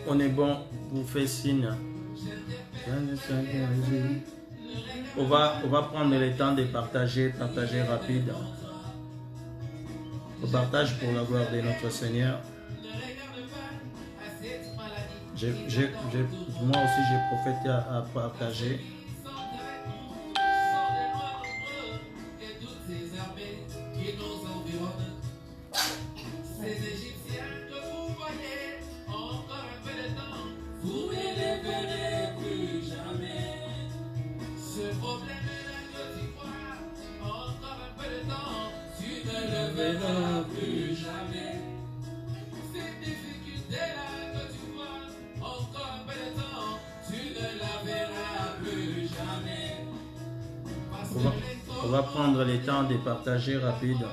on est bon, vous faites signe. On va prendre le temps de partager rapide. On partage pour la gloire de notre Seigneur. Moi aussi, j'ai prophété à partager. On va prendre le temps de partager rapide.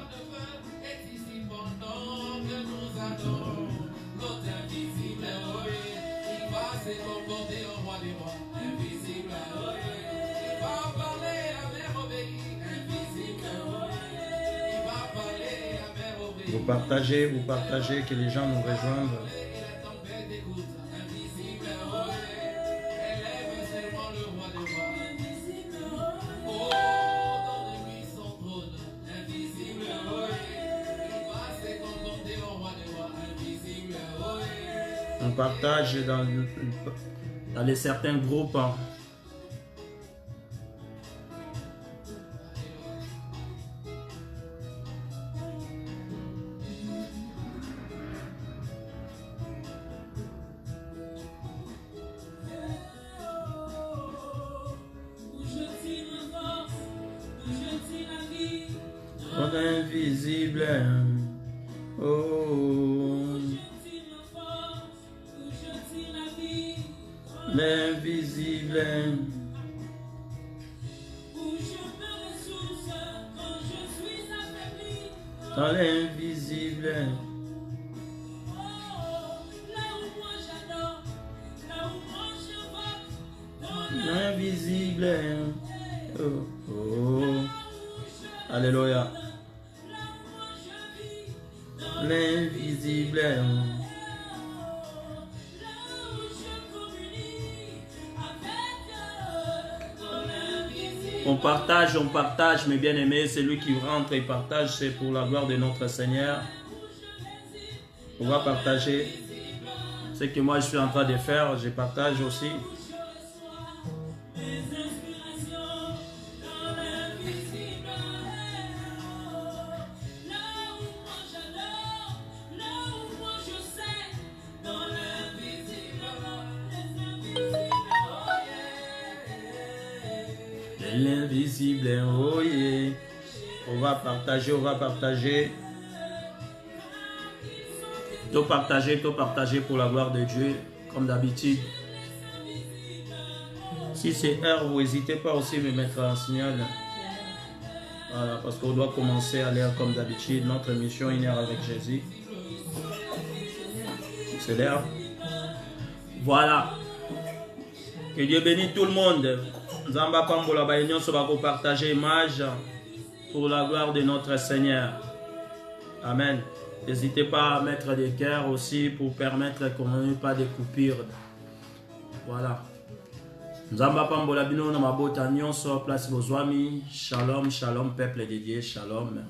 Vous partagez, que les gens nous rejoignent. On partage dans les certains groupes. Invisible, oh, l'invisible, dans l'invisible, l'invisible, oh, oh, alléluia. L'invisible. On partage, mes bien-aimés. Celui qui rentre et partage, c'est pour la gloire de notre Seigneur. On va partager ce que moi je suis en train de faire. Je partage aussi. L'invisible, oh yeah. On va partager. Tout partager pour la gloire de Dieu, comme d'habitude. Si c'est heure, vous n'hésitez pas aussi à me mettre en signal. Voilà, parce qu'on doit commencer à l'heure comme d'habitude. Notre émission, une heure avec Jésus. C'est l'heure. Voilà. Que Dieu bénisse tout le monde. Zamba Pambola Baïnion se va partager image pour la gloire de notre Seigneur. Amen. N'hésitez pas à mettre des cœurs aussi pour permettre qu'on n'ait pas de coupures. Voilà. Zamba Pambola Bino na mabota nyonso place bozwami. Shalom, shalom peuple de Dieu, shalom.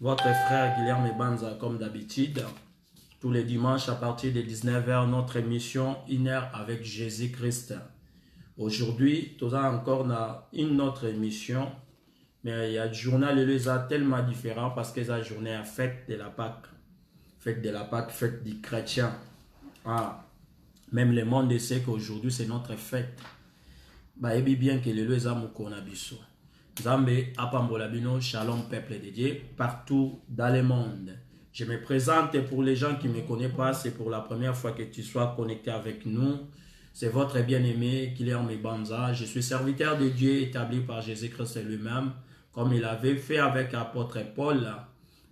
Votre frère Guilherme Banza comme d'habitude. Tous les dimanches à partir de 19h, notre émission Une heure avec Jésus-Christ. Aujourd'hui, nous avons encore une autre émission, mais il y a un journal tellement différent parce que c'est la journée à fête de la Pâque. Fête de la Pâque, fête du chrétien. Ah, même le monde sait qu'aujourd'hui c'est notre fête. Bah, et bien que le Zamukonabiso. Zambé, Apambolabino, Shalom, peuple de Dieu, partout dans le monde. Je me présente pour les gens qui ne me connaissent pas, c'est pour la première fois que tu sois connecté avec nous. C'est votre bien-aimé, Guilherme Banza. Je suis serviteur de Dieu établi par Jésus-Christ lui-même, comme il avait fait avec l'apôtre Paul.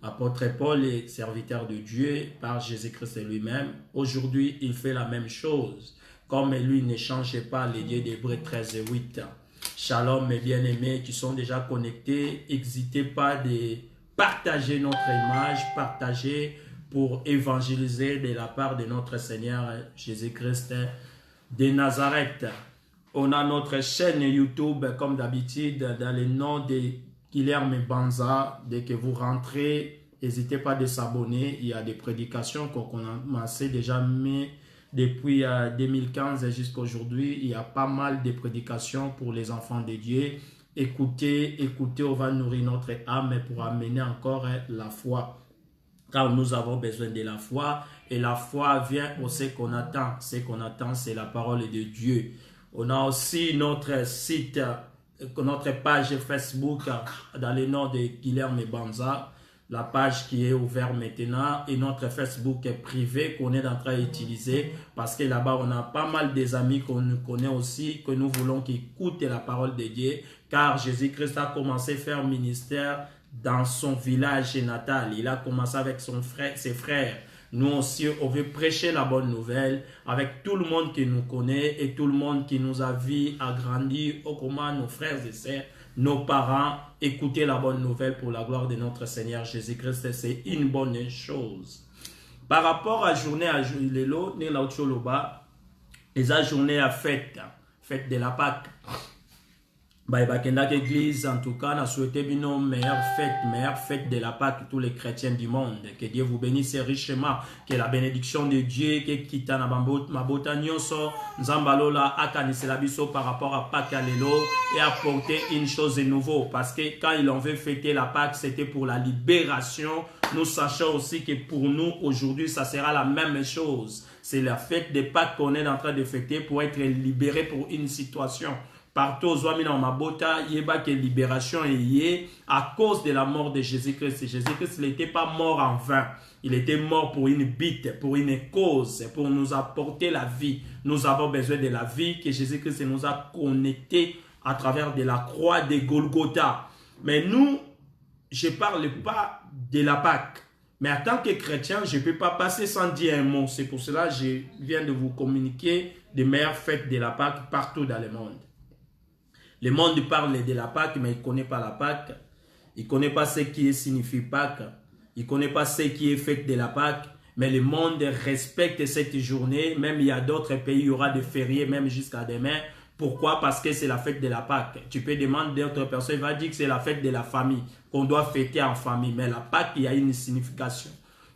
Apôtre Paul est serviteur de Dieu par Jésus-Christ lui-même. Aujourd'hui, il fait la même chose. Comme lui ne changeait pas les dieux d'Hébreux 13 et 8. Shalom, mes bien-aimés qui sont déjà connectés. N'hésitez pas de partager notre image, partager pour évangéliser de la part de notre Seigneur Jésus-Christ de Nazareth. On a notre chaîne YouTube, comme d'habitude, dans le nom de Guilherme Banza. Dès que vous rentrez, n'hésitez pas de s'abonner. Il y a des prédications qu'on a commencé déjà, mais depuis 2015 jusqu'à aujourd'hui, il y a pas mal de prédications pour les enfants de Dieu. Écoutez, on va nourrir notre âme pour amener encore la foi. Car nous avons besoin de la foi. Et la foi vient au ce qu'on attend. Ce qu'on attend, c'est la parole de Dieu. On a aussi notre site, notre page Facebook dans le nom de Guilherme Banza. La page qui est ouverte maintenant et notre Facebook privé qu'on est en train d'utiliser parce que là-bas on a pas mal des amis qu'on nous connaît aussi, que nous voulons qu'ils écoutent la parole de Dieu car Jésus-Christ a commencé à faire ministère dans son village natal. Il a commencé avec ses frères. Nous aussi, on veut prêcher la bonne nouvelle avec tout le monde qui nous connaît et tout le monde qui nous a vu agrandir, au comment nos frères et sœurs, nos parents, écouter la bonne nouvelle pour la gloire de notre Seigneur Jésus-Christ. C'est une bonne chose. Par rapport à journée à Lelo, les journées à fête de la Pâque. Église, en tout cas, on a souhaité une meilleure fête de la Pâque tous les chrétiens du monde. Que Dieu vous bénisse richement, que la bénédiction de Dieu, que quitta na mabota nyonso, nzambalola akanisela biso par rapport à Pâque à Lelo et apporter une chose de nouveau. Parce que quand il en veut fêter la Pâque, c'était pour la libération. Nous sachons aussi que pour nous, aujourd'hui, ça sera la même chose. C'est la fête de Pâques qu'on est en train de fêter pour être libéré pour une situation. Partout aux hommes dans ma bota, il y a que libération est à cause de la mort de Jésus-Christ. Jésus-Christ n'était pas mort en vain. Il était mort pour une bite, pour une cause, pour nous apporter la vie. Nous avons besoin de la vie que Jésus-Christ nous a connectés à travers de la croix de Golgotha. Mais nous, je ne parle pas de la Pâque. Mais en tant que chrétien, je ne peux pas passer sans dire un mot. C'est pour cela que je viens de vous communiquer les meilleures fêtes de la Pâque partout dans le monde. Le monde parle de la Pâque, mais il ne connaît pas la Pâque. Il ne connaît pas ce qui signifie Pâque. Il ne connaît pas ce qui est fête de la Pâque. Mais le monde respecte cette journée. Même il y a d'autres pays, il y aura des fériés, même jusqu'à demain. Pourquoi? Parce que c'est la fête de la Pâque. Tu peux demander d'autres personnes, il va dire que c'est la fête de la famille, qu'on doit fêter en famille. Mais la Pâque, il y a une signification.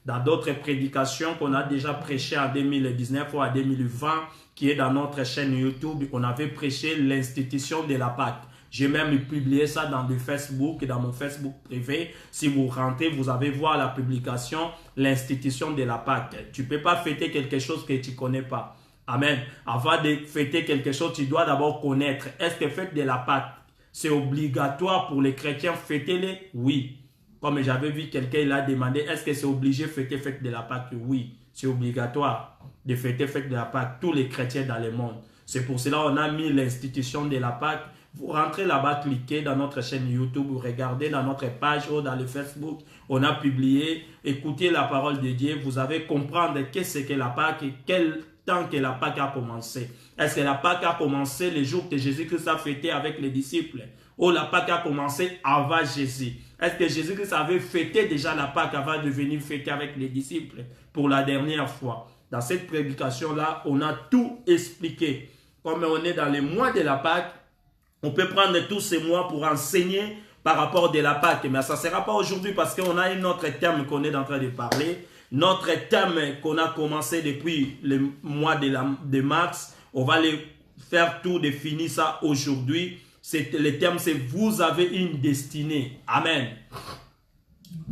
Dans d'autres prédications qu'on a déjà prêchées en 2019 ou en 2020, qui est dans notre chaîne YouTube, on avait prêché l'institution de la Pâque. J'ai même publié ça dans le Facebook, dans mon Facebook privé. Si vous rentrez, vous allez voir la publication, l'institution de la Pâque. Tu ne peux pas fêter quelque chose que tu ne connais pas. Amen. Avant de fêter quelque chose, tu dois d'abord connaître. Est-ce que fête de la Pâque, c'est obligatoire pour les chrétiens fêter-les? Oui. Comme j'avais vu quelqu'un, il a demandé, est-ce que c'est obligé de fêter fête de la Pâque? Oui, c'est obligatoire de fêter fête de la Pâque, tous les chrétiens dans le monde. C'est pour cela qu'on a mis l'institution de la Pâque. Vous rentrez là-bas, cliquez dans notre chaîne YouTube, vous regardez dans notre page ou dans le Facebook, on a publié, écoutez la parole de Dieu, vous allez comprendre qu'est-ce que la Pâque et quel temps que la Pâque a commencé. Est-ce que la Pâque a commencé le jour que Jésus-Christ a fêté avec les disciples? Ou la Pâque a commencé avant Jésus? Est-ce que Jésus-Christ avait fêté déjà la Pâque avant de venir fêter avec les disciples pour la dernière fois? Dans cette prédication-là, on a tout expliqué. Comme on est dans les mois de la Pâque, on peut prendre tous ces mois pour enseigner par rapport de la Pâque. Mais ça ne sera pas aujourd'hui parce qu'on a un autre thème qu'on est en train de parler. Notre thème qu'on a commencé depuis le mois de mars, on va les faire tout de finir ça aujourd'hui. Le thème, c'est « Vous avez une destinée ». Amen.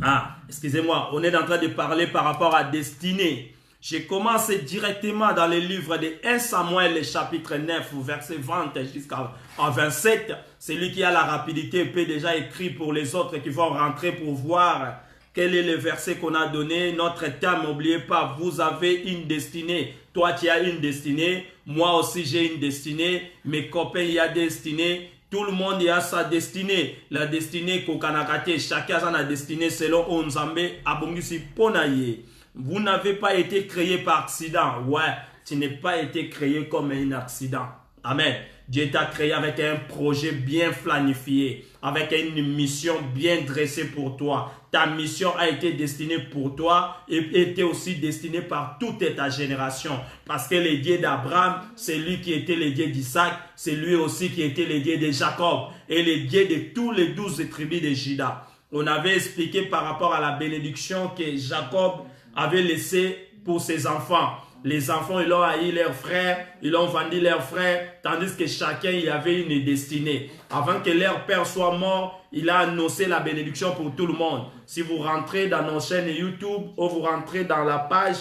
Ah, excusez-moi, on est en train de parler par rapport à destinée. J'ai commencé directement dans le livre de 1 Samuel, le chapitre 9, verset 20 jusqu'à 27. Celui qui a la rapidité peut déjà écrire pour les autres qui vont rentrer pour voir quel est le verset qu'on a donné. Notre thème, n'oubliez pas, vous avez une destinée. Toi, tu as une destinée. Moi aussi, j'ai une destinée. Mes copains, il y a des destinées. Tout le monde a sa destinée. La destinée Kokanakate, chacun a sa destinée selon Onzambe Abongisi Ponaye. Vous n'avez pas été créé par accident. Ouais, tu n'es pas été créé comme un accident. Amen. Dieu t'a créé avec un projet bien planifié, avec une mission bien dressée pour toi. Ta mission a été destinée pour toi et était aussi destinée par toute ta génération. Parce que le Dieu d'Abraham, c'est lui qui était le Dieu d'Isaac, c'est lui aussi qui était le Dieu de Jacob et le Dieu de tous les 12 tribus de Juda. On avait expliqué par rapport à la bénédiction que Jacob avait laissée pour ses enfants. Les enfants, ils ont haï leurs frères, ils ont vendu leurs frères, tandis que chacun y avait une destinée. Avant que leur père soit mort, il a annoncé la bénédiction pour tout le monde. Si vous rentrez dans nos chaînes YouTube ou vous rentrez dans la page,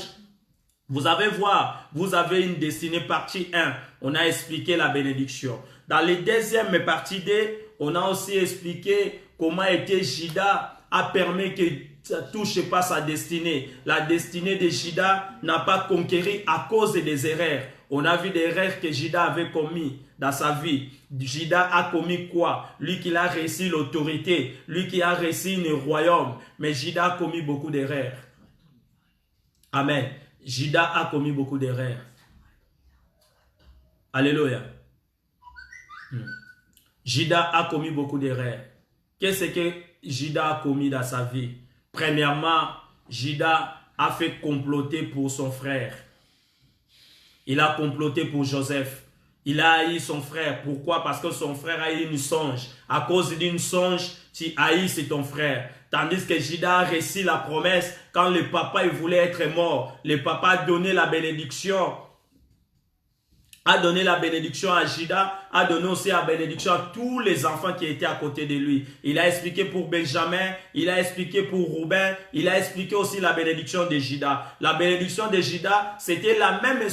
vous allez voir, vous avez une destinée partie 1. On a expliqué la bénédiction. Dans les deuxième partie 2, on a aussi expliqué comment était Juda a permis que ça ne touche pas sa destinée. La destinée de Juda n'a pas conquéri à cause des erreurs. On a vu des erreurs que Juda avait commis dans sa vie. Juda a commis quoi? Lui qui a réussi l'autorité, lui qui a réussi le royaume. Mais Juda a commis beaucoup d'erreurs. Amen. Juda a commis beaucoup d'erreurs. Alléluia. Juda a commis beaucoup d'erreurs. Qu'est-ce que Juda a commis dans sa vie? Premièrement, Juda a fait comploter pour son frère. Il a comploté pour Joseph. Il a haï son frère. Pourquoi? Parce que son frère a eu une songe. À cause d'une songe, tu haïs ton frère. Tandis que Juda a réussi la promesse quand le papa il voulait être mort. Le papa a donné la bénédiction. A donné la bénédiction à Juda, a donné aussi la bénédiction à tous les enfants qui étaient à côté de lui. Il a expliqué pour Benjamin, il a expliqué pour Ruben, il a expliqué aussi la bénédiction de Juda. La bénédiction de Juda, c'était la même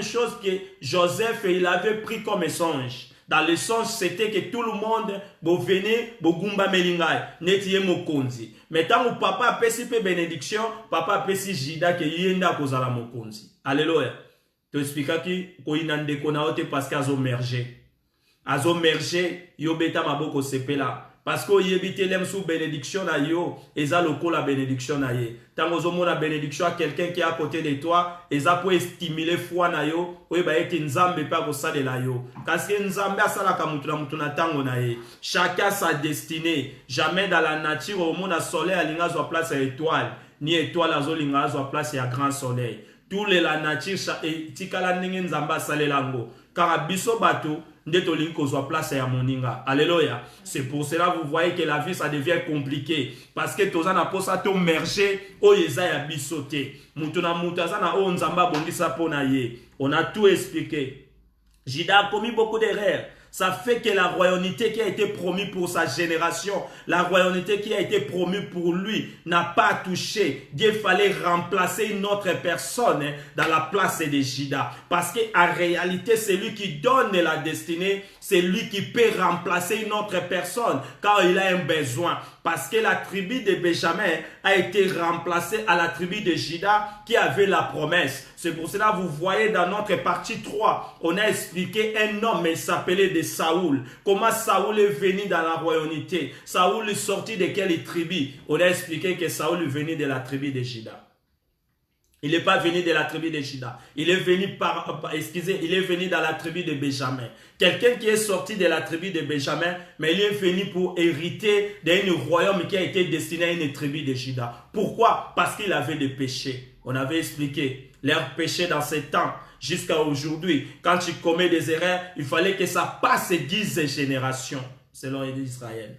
chose que Joseph, il avait pris comme songe. Dans le songe, c'était que tout le monde venait, bogumba melingai, netiye mokonzi. Mais tant que papa a pesi pe bénédiction, papa a pesi Juda que yenda kozala mokonzi. Alléluia. Tu expliques que koinande konaote parce qu'azo mergé. Azo mergé, yo beta maboko sepela. Parce que yebite lem sous bénédiction na yo, eza loko la bénédiction na ye. Tant ozo la bénédiction à quelqu'un qui est à côté de toi, eza pour stimuler foi na yo, ou ba ete nzambe pa ko sale la yo. Parce que nzambe asala ka mutu na tango na ye. Chacun sa destinée. Jamais dans la nature au monde a soleil alinga zo place à étoile, ni étoile azo linga zo place à grand soleil. Tous les la nature et tikala ndenge nzamba salelango car biso bato ndeto linko zo place ya moninga. Alléluia. C'est pour cela vous voyez que la vie ça devient compliqué parce que tozana posa to merger o yeza ya bisoté mutuna mutazana o nzamba bondisa pona ye. On a tout expliqué. Juda a commis beaucoup d'erreurs. Ça fait que la royauté qui a été promise pour sa génération, la royauté qui a été promise pour lui, n'a pas touché. Dieu fallait remplacer une autre personne dans la place de Juda. Parce qu'en réalité, c'est lui qui donne la destinée, c'est lui qui peut remplacer une autre personne quand il a un besoin. Parce que la tribu de Benjamin a été remplacée à la tribu de Juda qui avait la promesse. C'est pour cela que vous voyez dans notre partie 3, on a expliqué un homme, il s'appelait de Saoul. Comment Saoul est venu dans la royauté. Saoul est sorti de quelle tribu? On a expliqué que Saoul est venu de la tribu de Juda. Il n'est pas venu de la tribu de Juda. Il est venu il est venu dans la tribu de Benjamin. Quelqu'un qui est sorti de la tribu de Benjamin, mais il est venu pour hériter d'un royaume qui a été destiné à une tribu de Juda. Pourquoi? Parce qu'il avait des péchés. On avait expliqué leurs péchés dans ces temps. Jusqu'à aujourd'hui, quand tu commets des erreurs, il fallait que ça passe 10 générations, selon Israël.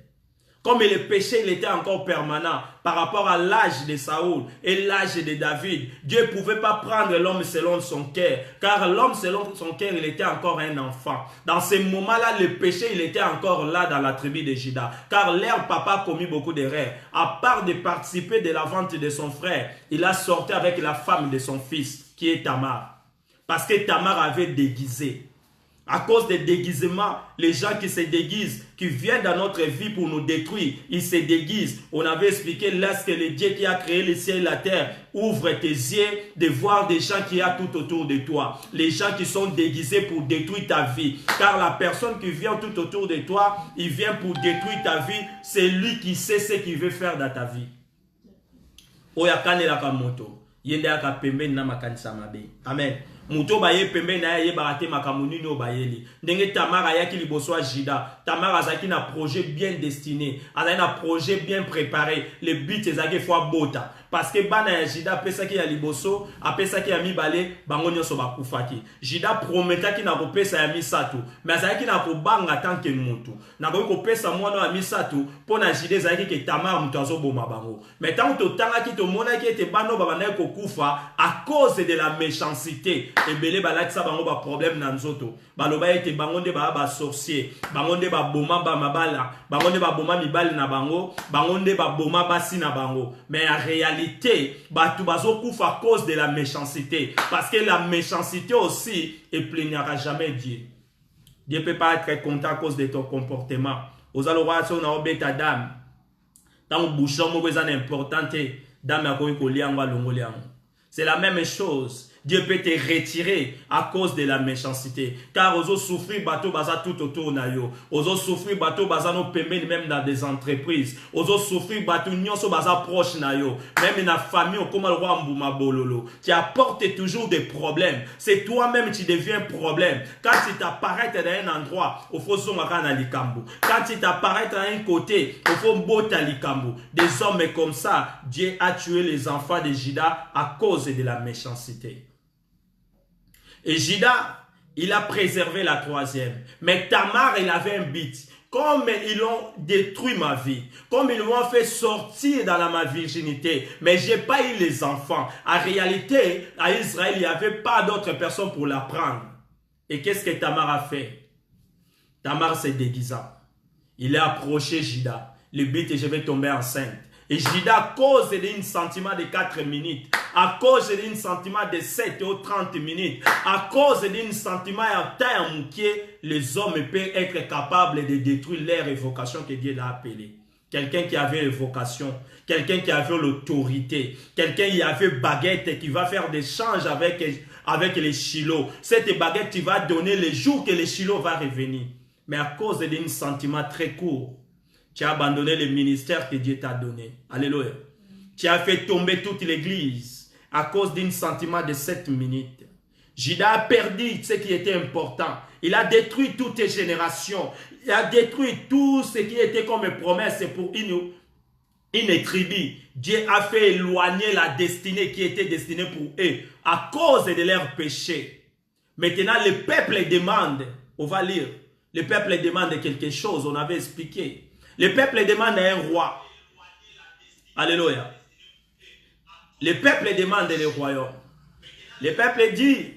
Comme le péché il était encore permanent par rapport à l'âge de Saoul et l'âge de David, Dieu ne pouvait pas prendre l'homme selon son cœur. Car l'homme selon son cœur, il était encore un enfant. Dans ce moment-là, le péché, il était encore là dans la tribu de Juda. Car leur papa a commis beaucoup d'erreurs. À part de participer de la vente de son frère, il a sorti avec la femme de son fils, qui est Tamar. Parce que Tamar avait déguisé. À cause des déguisements, les gens qui se déguisent, qui viennent dans notre vie pour nous détruire, ils se déguisent. On avait expliqué lorsque le Dieu qui a créé le ciel et la terre ouvre tes yeux de voir des gens qui y a tout autour de toi. Les gens qui sont déguisés pour détruire ta vie. Car la personne qui vient tout autour de toi, il vient pour détruire ta vie. C'est lui qui sait ce qu'il veut faire dans ta vie. Amen. Muto baye pembe na ye barate makamuni no bayeli. Ndenge Tamar ayaki liboso a Jida. Tamar azaki na projet bien destiné. Azaki na projet bien préparé. Le but ezaki fois bota. Parce que bana ya Jida pesaki ya liboso, apesaki ya mibale, bango nyonso bakufaki. Jida prometaki na kopesa ya misato. Mais azaki na kobanga tanke mutu. Na kopesa mwana ya misato, pona Jida ezaki ke Tamar mutu azoboma bango. Mais tant to tangaki to monaki ete bano babana kokufa à cause de la méchanceté. Ebele balakisa bango ba problème na nzoto. Baloba ete bango nde ba sorcier, bango nde ba boma ba mabala, bango nde ba boma mibali na bango, bango nde ba boma basi na bango. Mais en réalité, batu bazo kufa à cause de la méchanceté, parce que la méchanceté aussi ne plaignera jamais Dieu. Dieu peut pas être content à cause de ton comportement. Aux allois on a obé ta dame. Tant bouchon mo besoin importante, dame a ko liangwa longo liango. C'est la même chose. Dieu peut te retirer à cause de la méchanceté. Car oso souffrir bateau baza tout autour na yo. Oso souffrir bateau baza no pembe même dans des entreprises. Oso souffrir bateau nyonso baza proche na yo. Même dans la famille comme le roi Mbouma Bololo. Tu apportes toujours des problèmes. C'est toi-même qui deviens problème. Quand tu t'apparais dans un endroit, il faut zonga na likambo. Quand tu t'apparais à un côté, il faut mbota likambo. Des hommes comme ça, Dieu a tué les enfants de Jida à cause de la méchanceté. Et Jida, il a préservé la troisième. Mais Tamar, il avait un but. Comme ils ont détruit ma vie, comme ils m'ont fait sortir dans ma virginité, mais je n'ai pas eu les enfants. En réalité, à Israël, il n'y avait pas d'autres personnes pour la prendre. Et qu'est-ce que Tamar a fait? Tamar s'est déguisé. Il a approché Jida. Le but est je vais tomber enceinte. Et Jida, à cause d'un sentiment de 4 minutes, à cause d'un sentiment de 7 ou 30 minutes, à cause d'un sentiment de temps, les hommes peuvent être capables de détruire leur évocation que Dieu l'a appelée. Quelqu'un qui avait une vocation, quelqu'un qui avait l'autorité, quelqu'un qui avait baguette et qui va faire des changes avec les Shiloh. Cette baguette, tu vas donner le jour que les Shiloh va revenir. Mais à cause d'un sentiment très court, tu as abandonné le ministère que Dieu t'a donné. Alléluia. Tu as fait tomber toute l'église à cause d'un sentiment de 7 minutes. Jida a perdu ce qui était important. Il a détruit toutes les générations. Il a détruit tout ce qui était comme promesse pour une tribu. Dieu a fait éloigner la destinée qui était destinée pour eux à cause de leurs péchés. Maintenant, le peuple demande, on va lire, le peuple demande quelque chose, on avait expliqué. Le peuple demande un roi. Alléluia. Le peuple demande le royaume. Le peuple dit,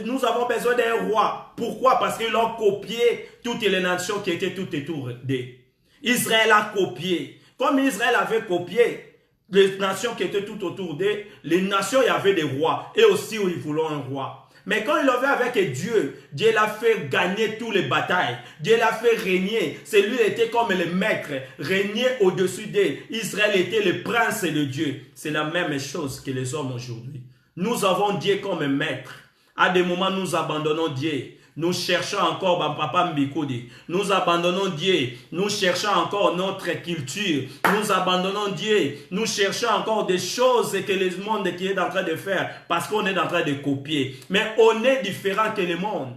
nous avons besoin d'un roi. Pourquoi? Parce qu'ils ont copié toutes les nations qui étaient tout autour d'eux. Israël a copié. Comme Israël avait copié les nations qui étaient tout autour d'eux, les nations, il y avait des rois. Et aussi, ils voulaient un roi. Mais quand il avait avec Dieu, Dieu l'a fait gagner toutes les batailles. Dieu l'a fait régner. C'est lui qui était comme le maître, régner au-dessus d'eux. Israël était le prince de Dieu. C'est la même chose que les hommes aujourd'hui. Nous avons Dieu comme maître. À des moments, nous abandonnons Dieu. Nous cherchons encore Papa Mbikodi. Nous abandonnons Dieu. Nous cherchons encore notre culture. Nous abandonnons Dieu. Nous cherchons encore des choses que le monde qui est en train de faire parce qu'on est en train de copier. Mais on est différent que le monde.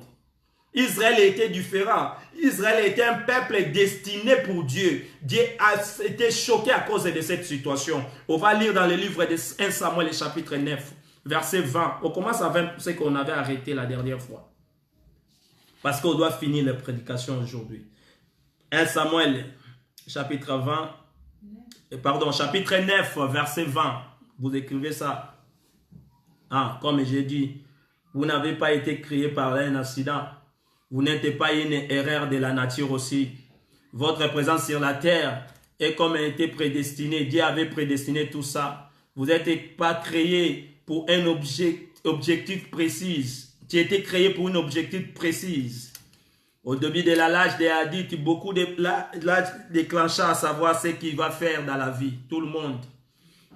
Israël était différent. Israël était un peuple destiné pour Dieu. Dieu a été choqué à cause de cette situation. On va lire dans le livre de 1 Samuel, chapitre 9, verset 20. On commence avec ce qu'on avait arrêté la dernière fois. Parce qu'on doit finir la prédication aujourd'hui. 1 Samuel, chapitre 9, verset 20. Vous écrivez ça. Ah, comme j'ai dit, vous n'avez pas été créé par un accident. Vous n'êtes pas une erreur de la nature aussi. Votre présence sur la terre est comme elle était prédestinée. Dieu avait prédestiné tout ça. Vous n'êtes pas créé pour un objectif précis. Tu as été créé pour un objectif précis. Au début de l'âge des hadiths, beaucoup de l'âge déclencha à savoir ce qu'il va faire dans la vie. Tout le monde.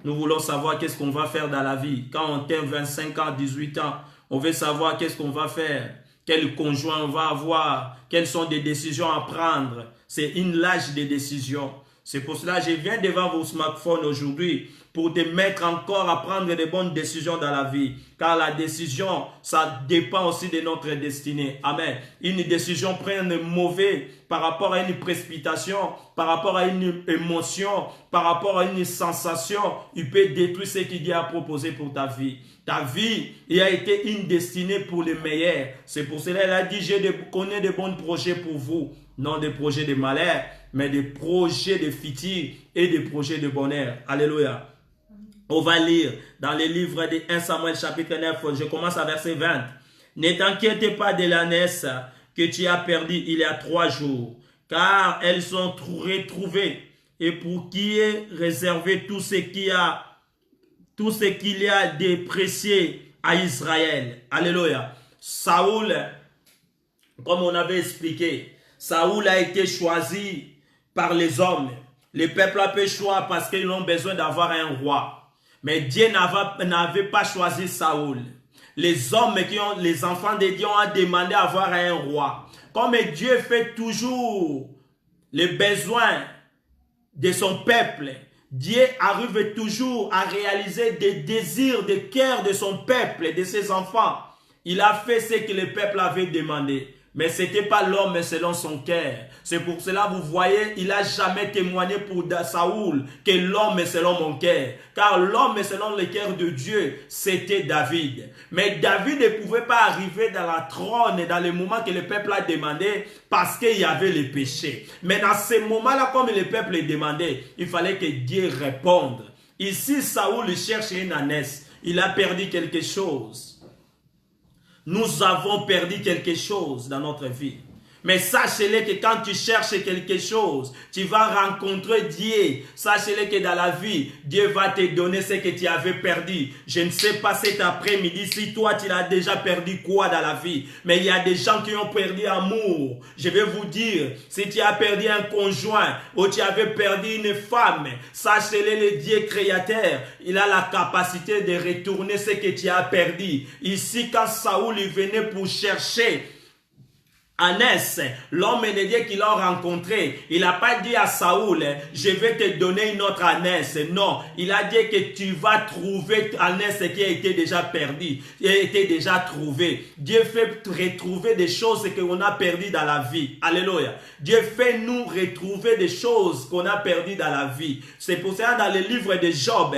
Nous voulons savoir qu'est-ce qu'on va faire dans la vie. Quand on atteint 25 ans, 18 ans, on veut savoir qu'est-ce qu'on va faire. Quel conjoint on va avoir. Quelles sont des décisions à prendre. C'est une l'âge des décisions. C'est pour cela que je viens devant vos smartphones aujourd'hui pour te mettre encore à prendre de bonnes décisions dans la vie. Car la décision, ça dépend aussi de notre destinée. Amen. Une décision prenne mauvais par rapport à une précipitation, par rapport à une émotion, par rapport à une sensation, il peut détruire ce qu'il Dieu a proposé pour ta vie. Ta vie, il a été une destinée pour le meilleur. C'est pour cela qu'il a dit, je connais de bons projets pour vous. Non des projets de malheur, mais des projets de futur et des projets de bonheur. Alléluia. On va lire dans le livre de 1 Samuel chapitre 9, je commence à verset 20. Ne t'inquiète pas de l'ânesse que tu as perdue il y a 3 jours, car elles sont retrouvées, et pour qui est réservé tout ce qu'il y a de précieux à Israël. Alléluia. Saoul, comme on avait expliqué, Saoul a été choisi par les hommes. Le peuple a fait choix parce qu'ils ont besoin d'avoir un roi. Mais Dieu n'avait pas choisi Saoul. Les hommes les enfants de Dieu ont demandé d'avoir un roi. Comme Dieu fait toujours les besoins de son peuple, Dieu arrive toujours à réaliser des désirs de cœur de son peuple, de ses enfants. Il a fait ce que le peuple avait demandé. Mais ce n'était pas l'homme selon son cœur. C'est pour cela, vous voyez, il n'a jamais témoigné pour Saoul que l'homme est selon mon cœur. Car l'homme selon le cœur de Dieu, c'était David. Mais David ne pouvait pas arriver dans la trône dans le moment que le peuple a demandé parce qu'il y avait le péché. Mais dans ce moment-là, comme le peuple le demandait, il fallait que Dieu réponde. Ici, Saoul cherche une ânesse. Il a perdu quelque chose. Nous avons perdu quelque chose dans notre vie. Mais sachez-le que quand tu cherches quelque chose, tu vas rencontrer Dieu. Sachez-le que dans la vie, Dieu va te donner ce que tu avais perdu. Je ne sais pas cet après-midi si toi tu as déjà perdu quoi dans la vie. Mais il y a des gens qui ont perdu amour. Je vais vous dire, si tu as perdu un conjoint ou tu avais perdu une femme, sachez-le, le Dieu créateur, il a la capacité de retourner ce que tu as perdu. Ici, quand Saoul venait pour chercher ânesse, l'homme de Dieu qu'il a rencontré, il n'a pas dit à Saoul, je vais te donner une autre ânesse. Non, il a dit que tu vas trouver ânesse qui a été déjà perdue, qui a été déjà trouvée. Dieu fait retrouver des choses qu'on a perdues dans la vie. Alléluia. Dieu fait nous retrouver des choses qu'on a perdues dans la vie. C'est pour ça dans le livre de Job,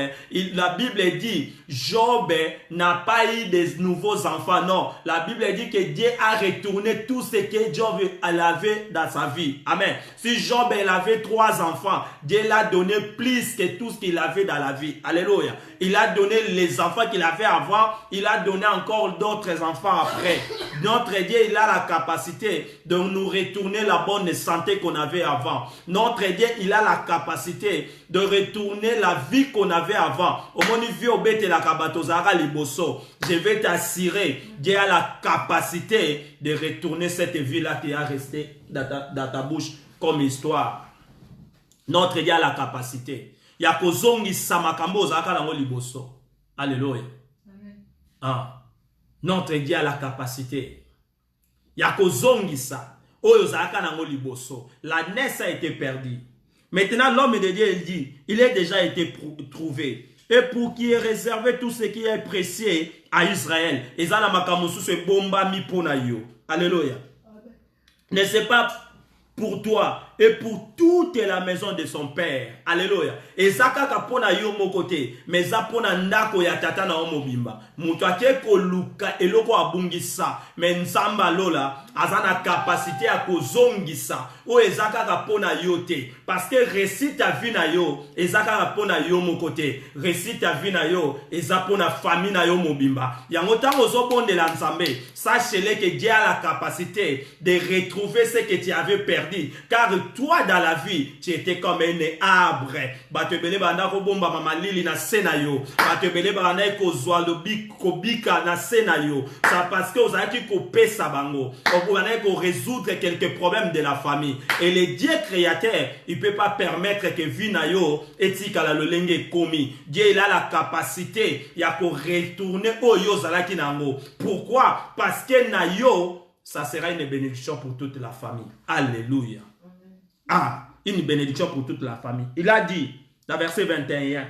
la Bible dit, Job n'a pas eu de nouveaux enfants. Non, la Bible dit que Dieu a retourné tout ce que Job avait dans sa vie. Amen. Si Job avait 3 enfants, Dieu l'a donné plus que tout ce qu'il avait dans la vie. Alléluia. Il a donné les enfants qu'il avait avant, il a donné encore d'autres enfants après. Notre Dieu, il a la capacité de nous retourner la bonne santé qu'on avait avant. Notre Dieu, il a la capacité de retourner la vie qu'on avait avant. Je vais t'assurer, Dieu a la capacité de retourner cette vie-là qui a resté dans ta bouche comme histoire. Notre Dieu a la capacité. Alléluia. Ah. Notre Dieu a la capacité. La naissance a été perdue. Maintenant, l'homme de Dieu, il dit, il a déjà été trouvé. Et pour qui est réservé tout ce qui est précieux à Israël. Alléluia. N'est-ce pas pour toi et pour toute la maison de son père. Alléluia. Et zaka kapona yo mokote, mais zapona ndako ya tata na omobimba. Mutu akeko luka eloko abungisa, mais nzamba lola azana capacité à kozongisa. O ezaka kapona yote, parce que récite ta vie na yo, ezaka kapona yo mokote, récite ta vie na yo, ezapona famille na yo mobimba. Yango tango zobonde la nzambe, sachez-le que Dieu a la capacité de retrouver ce que tu avais perdu, car toi dans la vie, tu étais comme un arbre. Batebele banda ko bomba mama lili na senayo. Batebele banda ko zwalobi kobika na senayo. Ça parce que vous avez ko pesa bango. Vous avez ko résoudre quelques problèmes de la famille. Et le Dieu créateur, il peut pas permettre que vinayo etikala lolenge komi. Dieu il a la capacité ya ko retourner oyo zalaki nango. Pourquoi? Parce que nayo ça sera une bénédiction pour toute la famille. Alléluia. Ah, une bénédiction pour toute la famille. Il a dit, dans verset 21,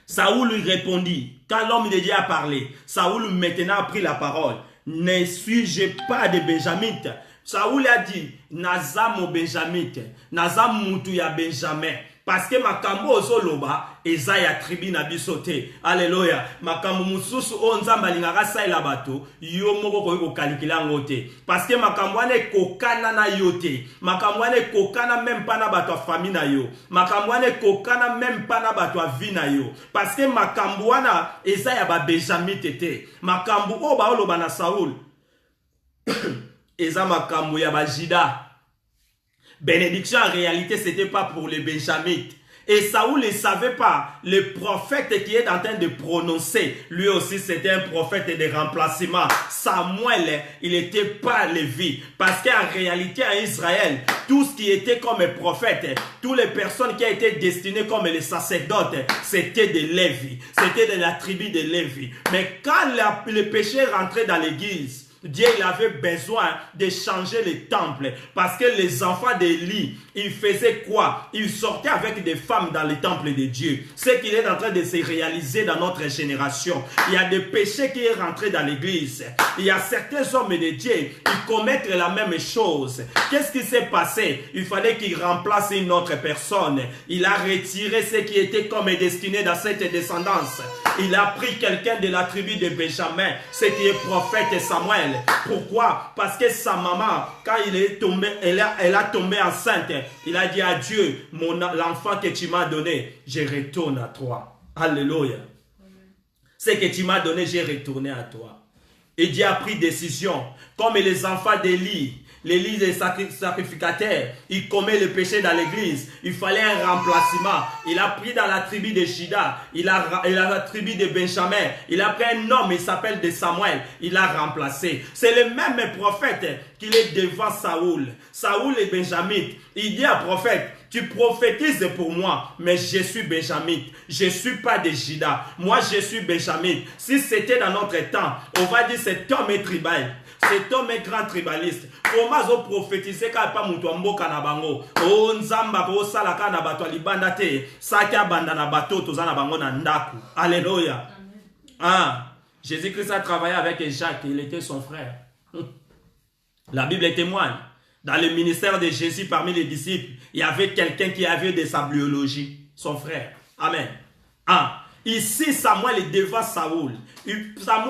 Saoul lui répondit, quand l'homme de Dieu a parlé, Saoul maintenant a pris la parole. Ne suis-je pas de Benjamite? Saoul a dit, Naza mo Benjamite, Naza mutu ya Benjamin. Parce que makambo ozoloba eza ya tribu na bisote. Alléluia. Makambo mususu onzamba lingaka saila bato yo moko ko kalikila ngote. Parce que makambo ane kokana na yote. Makambo ane kokana même pas na bato famille na yo. Makambo ane kokana même pas na bato vie na yo. Parce que makambo wana eza ya ba Benjamin tete. Makambo o ba oloba na Saoul. Eza makambo ya ba Jida. Bénédiction en réalité c'était pas pour les Benjamites. Et Saoul ne savait pas, le prophète qui est en train de prononcer, lui aussi c'était un prophète de remplacement. Samuel, il n'était pas Lévi. Parce qu'en réalité en Israël, tout ce qui était comme prophète, toutes les personnes qui étaient destinées comme les sacerdotes, c'était de Lévi. C'était de la tribu de Lévi. Mais quand le péché rentrait dans l'église, Dieu il avait besoin de changer le temple parce que les enfants d'Élie, ils faisaient quoi? Ils sortaient avec des femmes dans le temple de Dieu. Ce qu'il est en train de se réaliser dans notre génération. Il y a des péchés qui sont rentrés dans l'église. Il y a certains hommes de Dieu, ils commettent la même chose. Qu'est-ce qui s'est passé? Il fallait qu'il remplace une autre personne. Il a retiré ce qui était comme destiné dans cette descendance. Il a pris quelqu'un de la tribu de Benjamin, ce qui est prophète Samuel. Pourquoi? Parce que sa maman, quand il est tombé, elle a tombé enceinte. Il a dit à Dieu, l'enfant que tu m'as donné, je retourne à toi. Alléluia. Ce que tu m'as donné, j'ai retourné à toi. Et Dieu a pris décision. Comme les enfants d'Élie, l'église des sacrificateurs, il commet le péché dans l'église. Il fallait un remplacement. Il a pris dans la tribu de Shida, il a la tribu de Benjamin. Il a pris un homme, il s'appelle de Samuel. Il a remplacé. C'est le même prophète qu'il est devant Saoul. Saoul est Benjamin. Il dit à prophète, tu prophétises pour moi, mais je suis Benjamin. Je ne suis pas de Juda. Moi, je suis Benjamin. Si c'était dans notre temps, on va dire cet homme est tribal. Cet homme est grand tribaliste. Comment zo prophétiser quand pas mutu mboka na bango? O nzamba ko sala kana bato libanda te. Saka banda na bato to zana bango na ndaku. Alléluia. Ah, Jésus-Christ a travaillé avec Jacques, il était son frère. La Bible témoigne. Dans le ministère de Jésus parmi les disciples, il y avait quelqu'un qui avait de sa biologie, son frère. Amen. Ah, ici Samuel est devant Saoul.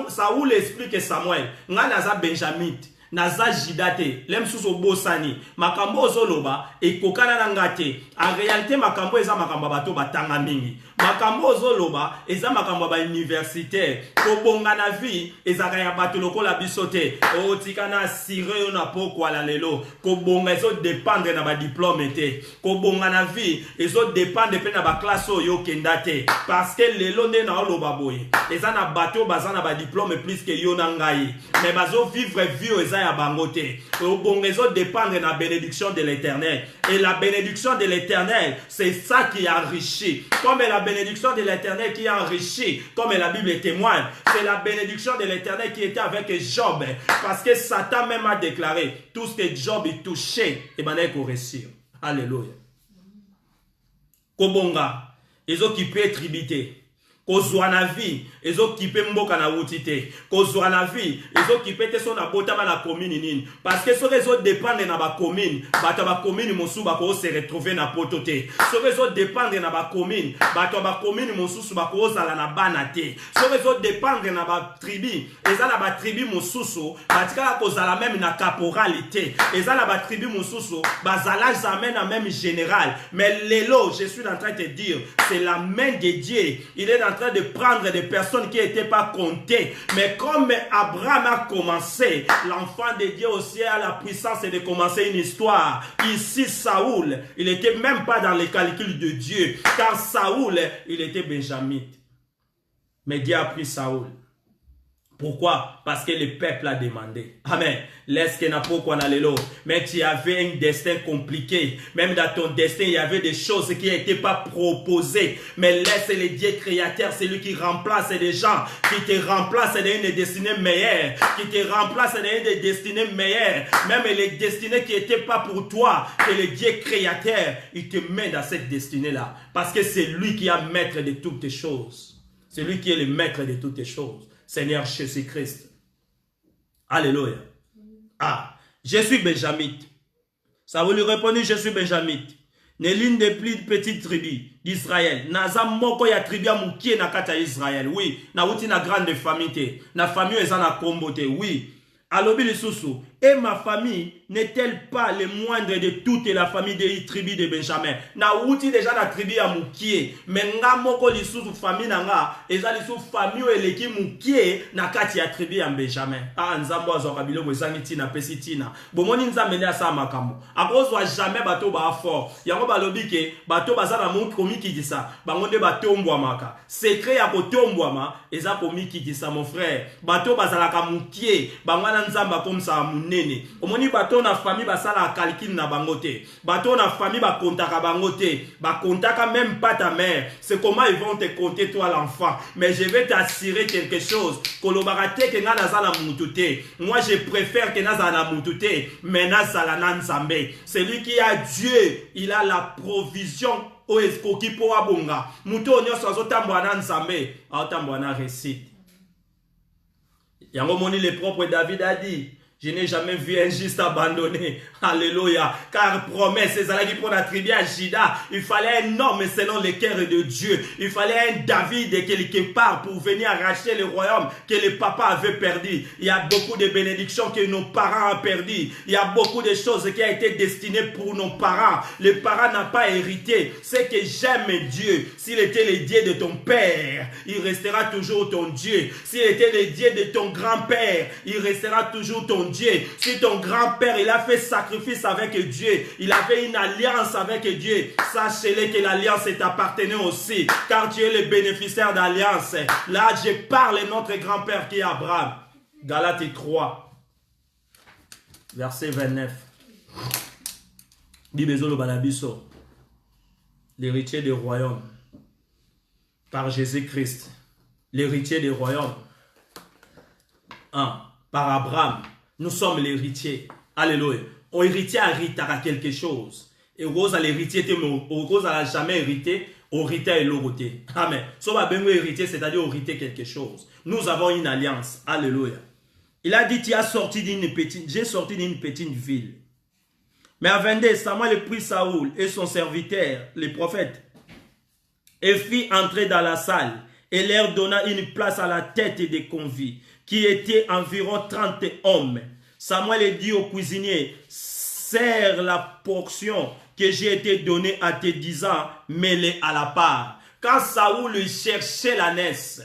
Saoul explique à Samuel, nga naza Benjamin, naza Jidate, lem suso bosani, makambo zoloba et kokana nangate. En réalité makambo eza makambo bato batanga mingi. Makambo zoloba eza makambo ba universitaire. Ko bonga na vie eza kaya bato lokola bisote. O tikana sire yo na poko la lelo. Ko bonga ezo dépendre na ba diplôme te. Ko bonga na vie ezo dépendre pe na ba classe yo kendate. Parce que lelo nde na oloba boye. Eza na bato baza na ba diplôme plus que yo na ngai. Mais bazo vivre vie eza ya bangote. Ko bonga ezo dépendre na bénédiction de l'Éternel. Et la bénédiction de l'Éternel, c'est ça qui enrichit. Comme la bénédiction de l'Éternel qui enrichit, comme la Bible témoigne, c'est la bénédiction de l'Éternel qui était avec Job. Parce que Satan même a déclaré, tout ce que Job y touchait, et ben il réussir. Alléluia. Kobonga, ils occupent tribité. Kozwa na vie, ils occupent mboka na wutite. Kozwa na vie, ils occupent te son abotama na commune nini. Parce que ce réseau dépend de na commune, bato ba commune mosu ba ko se retrouver na potote. Ce réseau dépend de na commune, bato ba commune mosusu ba ko zala na banate. Ce réseau dépend de na tribu, eza na ba tribu mosusu, batika ko zala même na caporalité. Eza na ba tribu mosusu, bazala jamais na même général. Mais lelo, je suis en train de te dire, c'est la main de Dieu. Il est en train de prendre des personnes qui n'étaient pas comptées. Mais comme Abraham a commencé, l'enfant de Dieu aussi a la puissance de commencer une histoire. Ici, Saoul, il n'était même pas dans les calculs de Dieu. Car Saoul, il était Benjamin. Mais Dieu a pris Saoul Pourquoi? Parce que le peuple a demandé. Amen. Laisse que n'a pas qu'on a l'élo. Mais tu avais un destin compliqué. Même dans ton destin, il y avait des choses qui n'étaient pas proposées. Mais laisse le Dieu créateur, c'est lui qui remplace des gens, qui te remplace dans une destinée meilleure, qui te remplace dans une destinée meilleure. Même les destinées qui n'étaient pas pour toi, que le Dieu créateur, il te met dans cette destinée-là. Parce que c'est lui qui est maître de toutes les choses. C'est lui qui est le maître de toutes les choses. Seigneur Jésus-Christ. Alléluia. Ah, je suis benjamite. Ça vous lui répondre, je suis benjamite. Ne l'une des plus petites tribus d'Israël. Naza moko ya tribu ya mukie na kata Israël. Oui. Na uti na grande famille. Na famille eza na kombote. Oui. Alobi lisusu. Et ma famille n'est-elle pas le moindre de toute la famille des tribus de Benjamin? Na uti déjà la tribu ya mukie. Mais nga moko lisusu famille na nga. Eza lisusu famille eleki mukie na kati ya tribu ya Benjamin. Ah, nzambo azoka biloko ezangi tina pesi tina. Bomoni nzambe ne asa makambo. Akozwa jamais bato ba fort. Yango balobi ke bato bazana mu komiki disa. Bangonde batombwa maka. Secret ya kotombwama eza komiki disa mon frère. Bato bazalaka mukie. Bangwana nzamba comme ça munene. Omoni bato na famille basala calcul na bangote. Bato na famille ba kontaka bangote. Ba kontaka même pas ta mère. C'est comment ils vont te compter toi l'enfant. Mais je vais t'assurer quelque chose. Kolobarate ke nga nazala mutute. Moi je préfère que nazala mutute. Mais nazala nanzambe. Celui qui a Dieu, il a la provision. O eskoki po abonga. Muto onyo sozo tambwana nzambe. A tambwana récite. Yango moni le propre David a dit, je n'ai jamais vu un juste abandonné. Alléluia. Car promesse, c'est ça qui prend la tribu à Jida. Il fallait un homme selon le cœur de Dieu. Il fallait un David quelque part pour venir arracher le royaume que le papa avait perdu. Il y a beaucoup de bénédictions que nos parents ont perdues. Il y a beaucoup de choses qui ont été destinées pour nos parents. Les parents n'ont pas hérité. C'est que j'aime Dieu. S'il était le Dieu de ton père, il restera toujours ton Dieu. S'il était le Dieu de ton grand-père, il restera toujours ton Dieu. Si ton grand-père, il a fait sacrifice avec Dieu, il avait une alliance avec Dieu, sachez-le que l'alliance t'appartenait aussi, car tu es le bénéficiaire d'alliance. Là, je parle de notre grand-père qui est Abraham. Galates 3, verset 29. Bibezolo Banabiso, l'héritier du royaume, par Jésus-Christ, l'héritier du royaume, par Abraham. Nous sommes l'héritier. Alléluia. On héritier à quelque chose. Et Rose à l'héritier, Rose n'a jamais hérité. Hérité et l'hérité. Amen. So va bien héritier, c'est-à-dire hériter quelque chose. Nous avons une alliance. Alléluia. Il a dit, tu as sorti d'une petite, j'ai sorti d'une petite ville. Mais à 22, Samuel prit Saoul et son serviteur, les prophètes, et fit entrer dans la salle et leur donna une place à la tête des convives, qui étaient environ 30 hommes. Samuel dit au cuisinier, serre la portion que j'ai été donnée à tes 10 ans, mets-les à la part. Quand Saoul cherchait l'ânesse,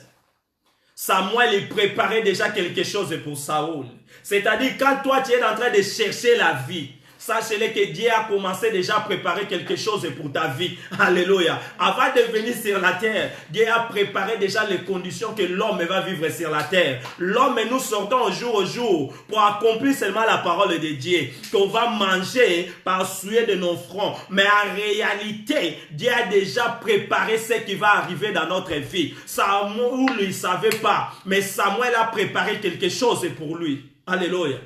Samuel préparait déjà quelque chose pour Saoul. C'est-à-dire, quand toi tu es en train de chercher la vie, sachez-le que Dieu a commencé déjà à préparer quelque chose pour ta vie. Alléluia. Avant de venir sur la terre, Dieu a préparé déjà les conditions que l'homme va vivre sur la terre. L'homme, nous sortons au jour pour accomplir seulement la parole de Dieu. Qu'on va manger par souhait de nos fronts. Mais en réalité, Dieu a déjà préparé ce qui va arriver dans notre vie. Samuel ne savait pas. Mais Samuel a préparé quelque chose pour lui. Alléluia.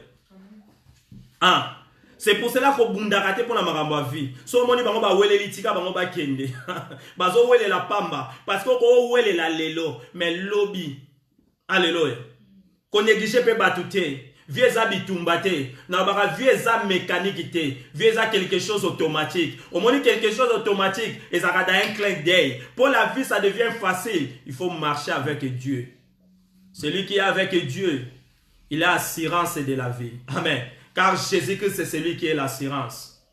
C'est pour cela qu'on bundakate pour la maramba vie. So moni bango ba wele litika bango ba kende. Bazo wele la pamba parce qu'on wele la lelo mais lobby. Alléluia. Qu'on néglige pe batute. Vieux za bitumbate. Na baka vieux za mécanique te. Vieux za quelque chose automatique. Au moni quelque chose automatique et ça da un clin d'œil. Pour la vie ça devient facile. Il faut marcher avec Dieu. Celui qui est avec Dieu, il a assurance de la vie. Amen. Car Jésus-Christ, c'est celui qui est l'assurance.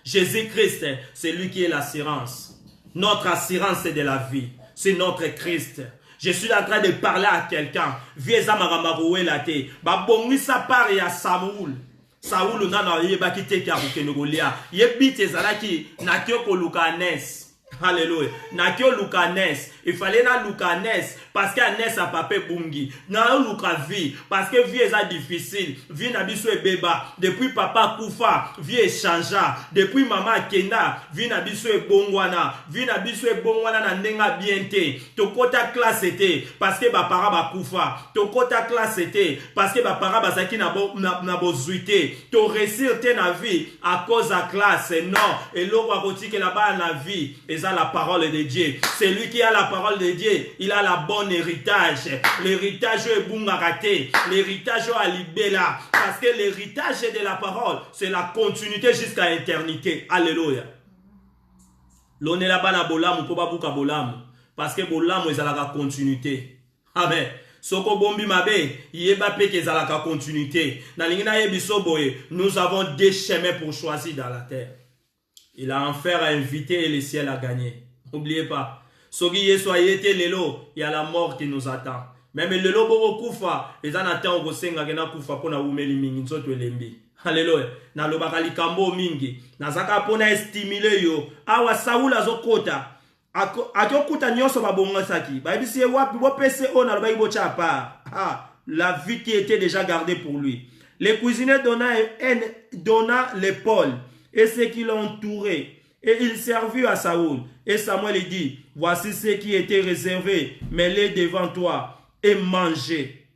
Jésus-Christ, c'est lui qui est l'assurance. Notre assurance, c'est de la vie. C'est notre Christ. Je suis en train de parler à quelqu'un. Vieza maramaroué la te. Babongi sa part ya Saoul. Saoul nana yeba ki te ka bukenugolia. Yebite zalaki na kyoko lukanes. Alléluia. Nakio Lucanes. Il fallait na Lucanes parce que Nes a papé bungi. Na Luka vie parce que vie est difficile. Vie na biso e beba. Depuis papa Koufa, vie est changea. Depuis maman Kenda, vie na biso e bongwana. Vie na biso e bongwana na ndenga biente. Tokota classe était parce que ba para ba Koufa. Tokota classe était parce que ba para ba zaki na bozuité. To réussir te na vie à cause de classe. Non. Et l'eau a que là-bas la vie. Et ça la parole de Dieu. C'est lui qui a la parole de Dieu. Il a la bonne héritage. L'héritage est boungaraté. L'héritage est libéla. Parce que l'héritage de la parole, c'est la continuité jusqu'à l'éternité. Alléluia. L'on est là-bas na bolam ou pas bouka bolam. Parce que bolam est à la continuité. Amen. Soko bombi mabe, yeba pe ke za la continuité. Na lingina yebiso boye, nous avons deux chemins pour choisir dans la terre. Il a enfer à inviter et le ciel à gagner. N'oubliez pas. Sogi yesoye te lelo, il y a la mort qui nous attend. Même lelo boro kufa, les anatens au gosenga gena kufa pona umeli mingi nzoto elembi. Alléluia. Na lobaka likambo mingi. Na zaka pona estimuler yo. Awa Saoul azokota. Akokuta nyonso babongasaki. Ba bisi wapi bo pese ona loba ibo chapa. La vie qui était déjà gardée pour lui. Le cuisinier donna l'épaule et ceux qui l'ont entouré. Et il servit à Saoul. Et Samuel dit, voici ce qui était réservé, mets-les devant toi et mangez.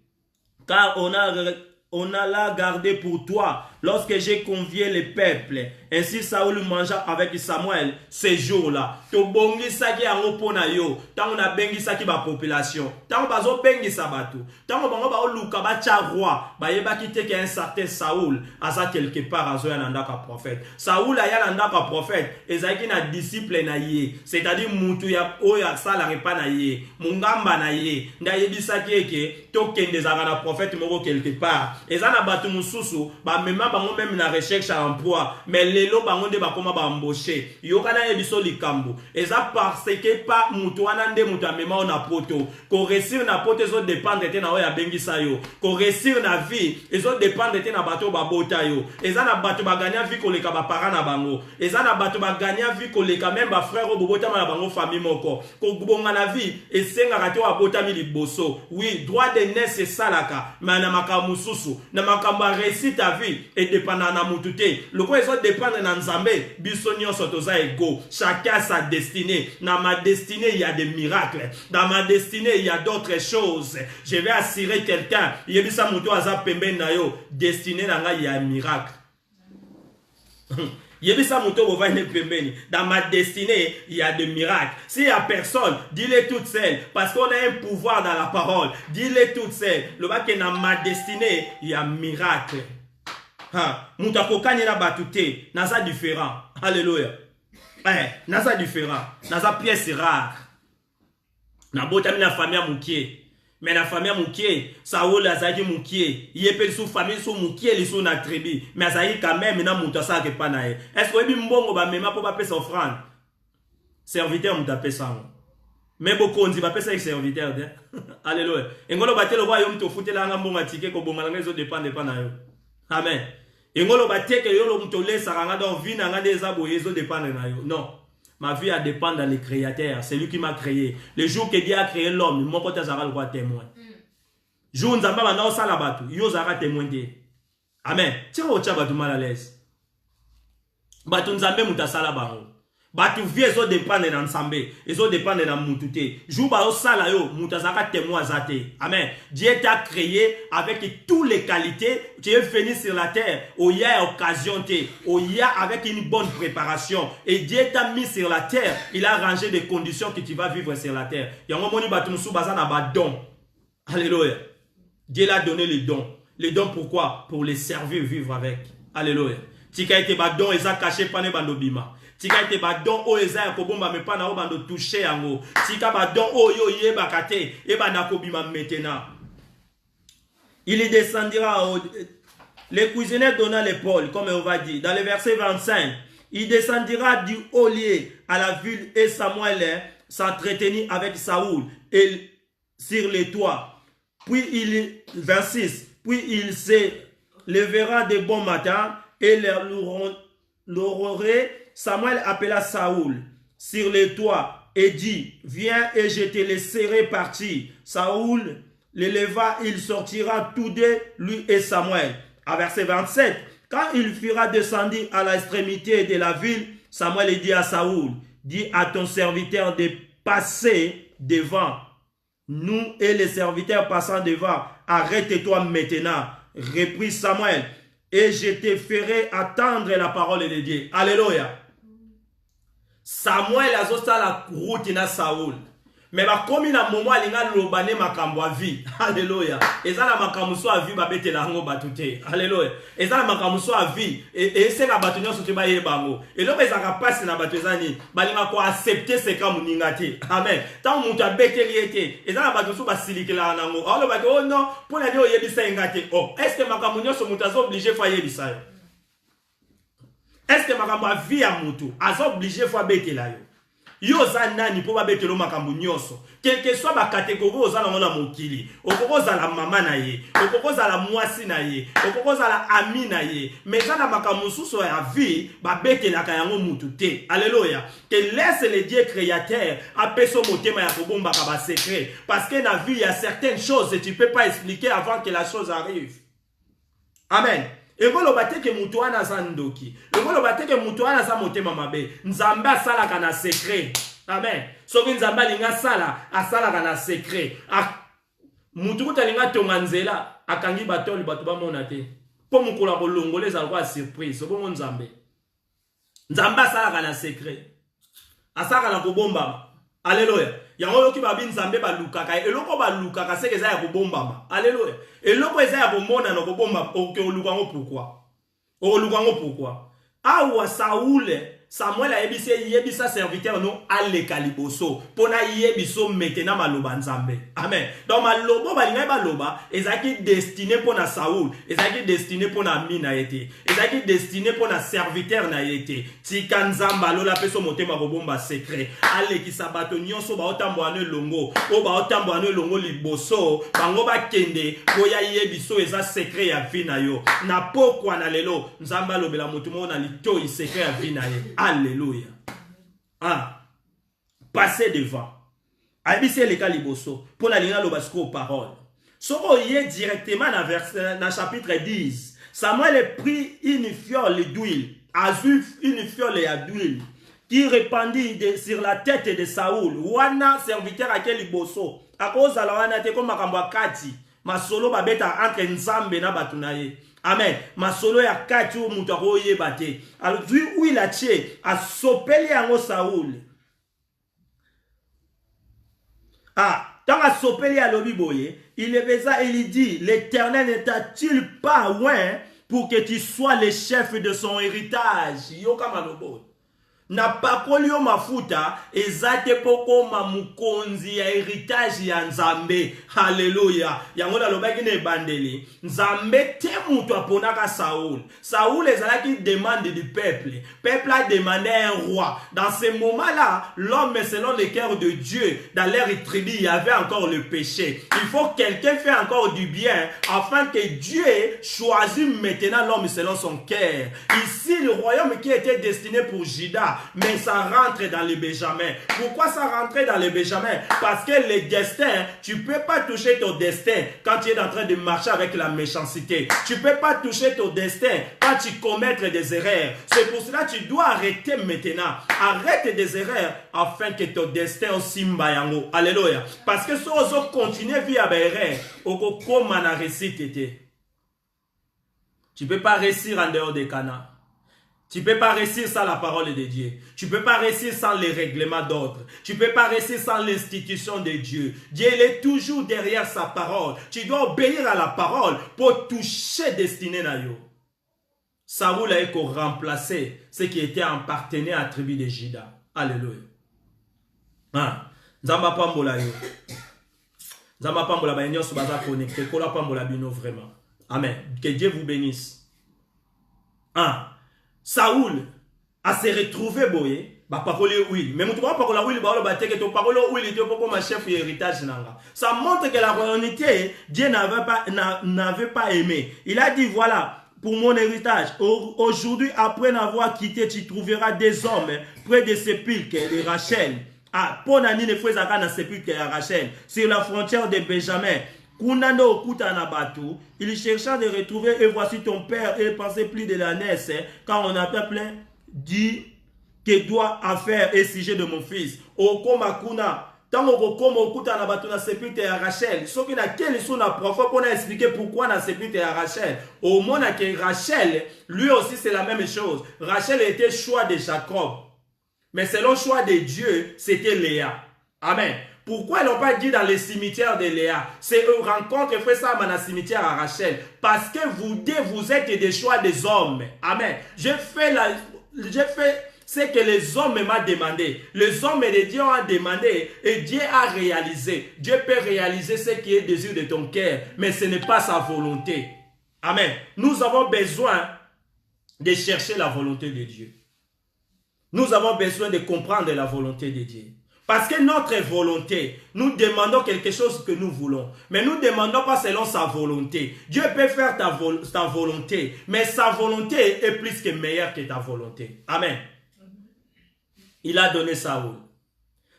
Car on a là gardé pour toi lorsque j'ai convié le peuple. Ainsi Saoul mangea avec Samuel ces jours-là. To bongi saki ango pona yo. Tango na bengi saki ba population. Tango bazo bengi sabatu. Tango bango ba oluka ba cha roi. Ba yeba ki te ke un certain Saoul asa quelque part azo ya nandaka prophète. Saoul ya nandaka prophète. Ezaki na disciple na ye. C'est-à-dire mutu ya oya sala repa na ye. Mungamba na ye. Nda yebisaki eke to kende zaka na prophète moko quelque part. Ezana batu mususu ba mema bango même na recherche à emploi. Mais lelo bango de bakoma ba embaucher. Yokana ebiso likambo. Eza parce que pas mutu wana nde mutu amema na poto. Ko réussir na poto ezo dépendre te na oya bengisa yo. Ko réussir na vie ezo dépendre te na bato ba bota yo. Eza na bato ba gagner vie ko leka ba parents na bango. Eza na bato ba gagner vie ko leka même ba frère o bobota na bango famille moko. Ko bonga na vie esenga ka te wa bota mi liboso. Oui, droit de naissance c'est salaka. Mais na makamususu, na makamba réussir ta vie et dépendant na mutute. Le quoi ils ont dépendre na nzambe, bisonio sotoza ego. Chacun sa destinée. Dans ma destinée, il y a des miracles. Dans ma destinée, il y a d'autres choses. Je vais assurer quelqu'un. Yebisa muto aza pembe na yo. Destinée na nga, il y a un miracle. Yebisa muto bova ne pembeni. Dans ma destinée, il y a des miracles. S'il y a personne, dis-les toutes seules. Parce qu'on a un pouvoir dans la parole. Dis-les toutes seules. Le bas que dans ma destinée, il y a un miracle. Mutakokanye na batute. Nasa différent. Alléluia. Nasa différent. Nasa pièce rare. Na botami na famille moukié. Mais la famille moukié, Saoul azaki moukié. Yepel sous famille sous moukié, les sous na tribu. Mais azaki quand même na moutasa ke panae. Est-ce que vous mbongo ba mema pour pas payer offrande? Serviteur mutape ça. Mais beaucoup on dit va payer serviteur. Alléluia. Engolo batelo wa yo mto futela nga mbonga tike ko bonga nga zo dépendre pas na yo. Amen. Engolo bateke yo lo mto lesa nga dans vie na nga des abo yezo dépendre na yo. Non. Ma vie a dépend dans le créateur. C'est lui qui m'a créé. Le jour que Dieu a créé l'homme, mon côté Zara le roi témoin. Jour Nzamba va ça la batu. Yo Zara témoin. Amen. Tiens au tchaba mal à l'aise. Batu Nzambe mutasala bango. Batu vie ezo dépendre dans Nzambe. Ezo dépendre dans mutute. Jour ba sala yo mutasaka témoin zate. Amen. Dieu t'a créé avec toutes les qualités. Tu es venu sur la terre. Où il y a occasion où il y a avec une bonne préparation. Et Dieu t'a mis sur la terre. Il a rangé des conditions que tu vas vivre sur la terre. Yango moni batu musu bazana ba don. Alléluia. Dieu l'a donné les dons. Les dons pourquoi? Pour les servir, vivre avec. Alléluia. Tika ete ba don eza caché pane bandobima. Tika ete ba don o eza kobomba me pana o bando toucher yango. Tika ba don o yo yeba kate e banda kobima maintenant. Il y descendra au... Le cuisinier donna l'épaule, comme on va dire. Dans le verset 25, il descendra du haut lieu à la ville et Samuel s'entretenit avec Saoul et sur les toits. Puis il, 26, puis il se levera de bon matin et l'aurore, Samuel appela Saoul sur les toits et dit, viens et je te laisserai partir. Saoul le leva, il sortira tous deux, lui et Samuel. À verset 27, quand il fera descendu à l'extrémité de la ville, Samuel dit à Saoul, dis à ton serviteur de passer devant. Nous et les serviteurs passant devant, arrête-toi maintenant, reprit Samuel, et je te ferai attendre la parole de Dieu. Alléluia. Samuel a zosta la route na Saoul. Mais comme il a un moment, il a lobane makambo a vie. Alléluia. Et ça la makambo so a vie ba bete la ngo batute. Alléluia. Et ça la makambo so a vie et c'est la batunyo so te ba ye bango. Et là ça ka passe na batuzani, balinga ko accepter ce ka muninga te. Amen. Tant mutu a bete liete. Et ça la batuso ba silikela nango. Alors ba oh non, pour la dio yebisa ngate. Oh, est-ce que makambo nyoso mutu azo obligé fa yebisa yo? Est-ce que makambo a vie a mutu azo obligé fa bete la yo? Yo za nani po ba betelo makambo nyonso quel que soit ba catégorie ozala ngona mokili okokoza la mama na ye okokoza la mwasi na ye okokoza la ami na ye mais za na makambo suso ya vie ba betela ka yango mutu te. Alléluia. Que laisse le Dieu créateur apeso motema ya kobomba ka ba secret parce que na vie il y a certaines choses que tu peux pas expliquer avant que la chose arrive. Amen. Et vous le que mutuana zandoki. Et vous le que mutuana za motema mabe. Nzamba sala kana secret. Amen. Soki nzamba linga sala asala kana secret. Mutu talinga tonganzela akangi batoli batu ba monate. Po mukula ko longole za kwa surprise. Sobo mon nzambe. Nzamba sala kana secret. Asaka na kobomba. Alléluia. Yango yoki babi nzambe balukaka eloko balukaka seke za ya kobombama. Alléluia. Eloko eza ya bomona na kobomba oke olukango pourquoi? Olukango pourquoi? Awa Samuel a yebisa serviteur no aleka liboso pona yebiso metena maloba nzambe. Amen. Donc malobo balinga baloba ezaki destiné pona Saoul, ezaki destiné pona Amina yete, ezaki destiné pona serviteur na yete. Tika nzamba lola peso motema kobomba secret. Aleki sabato nyonso ba otambo ane longo, o ba otambo ane longo liboso, bango ba kende koya yebiso eza secret ya vie na yo. Na pokwa na lelo nzamba lobela motumo na litoi secret ya vie na ye. Alléluia. Ah. Passez devant. Abissez les caliboso. Pour la ligne l'obasco parole. Soko y directement dans chapitre 10. Samuel prit une fiole d'huile. Azuf une fiole d'huile. Qui répandit sur la tête de Saoul. Wana serviteur à quel liboso. A cause à la wana te comme makamba kati. Ma solo babeta entre nzambe na batunaye. Amen. Ma solo ya kati ou mutako yebate. Alors vu où il a tché a sopeli yango Saoul. Ah, tant a sopeli à lobiboye, il est beza et il dit, l'Éternel n'est-il pas loin pour que tu sois le chef de son héritage? Yoka manobo. Na pakoli yo mafuta ezate poko mamukonzi ya héritage ya nzambe. Hallelujah. Yango na lobaki ne bandeli. Nzambe te mutu aponaka Saoul. Saoul ezalaki demande du peuple. Peuple a demandé un roi. Dans ce moment-là, l'homme selon le cœur de Dieu, dans leur tribu, il y avait encore le péché. Il faut que quelqu'un fasse encore du bien afin que Dieu choisisse maintenant l'homme selon son cœur. Ici, le royaume qui était destiné pour Juda, mais ça rentre dans les Benjamins. Pourquoi ça rentre dans les Benjamins? Parce que le destin, tu ne peux pas toucher ton destin quand tu es en train de marcher avec la méchanceté. Tu ne peux pas toucher ton destin quand tu commets des erreurs. C'est pour cela que tu dois arrêter maintenant. Arrête des erreurs afin que ton destin aussi mbayango. Alléluia. Parce que si on continue via les erreurs, on peut réussir. Tu ne peux pas réussir en dehors des Cana. Tu ne peux pas réussir sans la parole de Dieu. Tu ne peux pas réussir sans les règlements d'ordre. Tu ne peux pas réussir sans l'institution de Dieu. Dieu il est toujours derrière sa parole. Tu dois obéir à la parole pour toucher destinée na yo. Saoul a été remplacé ce qui était appartenait à la tribu de Juda. Alléluia. Nzamba pambola yo. Nzamba pambola ba nyoso baza connecté. Kola pambola bino vraiment. Amen. Que Dieu vous bénisse. Saoul a se retrouvé boye ba parole huile mais mutu ba parole huile ba lo bateke to parole huile to poko ma chef héritage nanga. Ça montre que la royauté Dieu n'avait pas aimé. Il a dit voilà pour mon héritage. Aujourd'hui, après n'avoir quitté, tu trouveras des hommes près des sépulcres de Rachel. Ah, Ponani ne faisait pas dans sépulcre de Rachel, sur la frontière de Benjamin. Kunando okuta na batu, il chercha de retrouver, et voici ton père, et pensait plus de la naisse, car on a plein dit que doit affaire et sujet de mon fils. Okoma kuna, tant okoma okuta na batu na sépulcre de Rachel, ce qui n'a quel sont la prophète pour expliquer pourquoi na sépulcre de Rachel. Au monde que Rachel, lui aussi c'est la même chose. Rachel était choix de Jacob, mais selon le choix de Dieu, c'était Léa. Amen. Pourquoi ils n'ont pas dit dans les cimetières de Léa? C'est une rencontre fait ça dans le cimetière à Rachel. Parce que vous êtes des choix des hommes. Amen. J'ai fait ce que les hommes m'ont demandé. Les hommes de Dieu ont demandé et Dieu a réalisé. Dieu peut réaliser ce qui est le désir de ton cœur, mais ce n'est pas sa volonté. Amen. Nous avons besoin de chercher la volonté de Dieu. Nous avons besoin de comprendre la volonté de Dieu. Parce que notre volonté, nous demandons quelque chose que nous voulons. Mais nous ne demandons pas selon sa volonté. Dieu peut faire ta volonté. Mais sa volonté est plus que meilleure que ta volonté. Amen. Il a donné Saoul.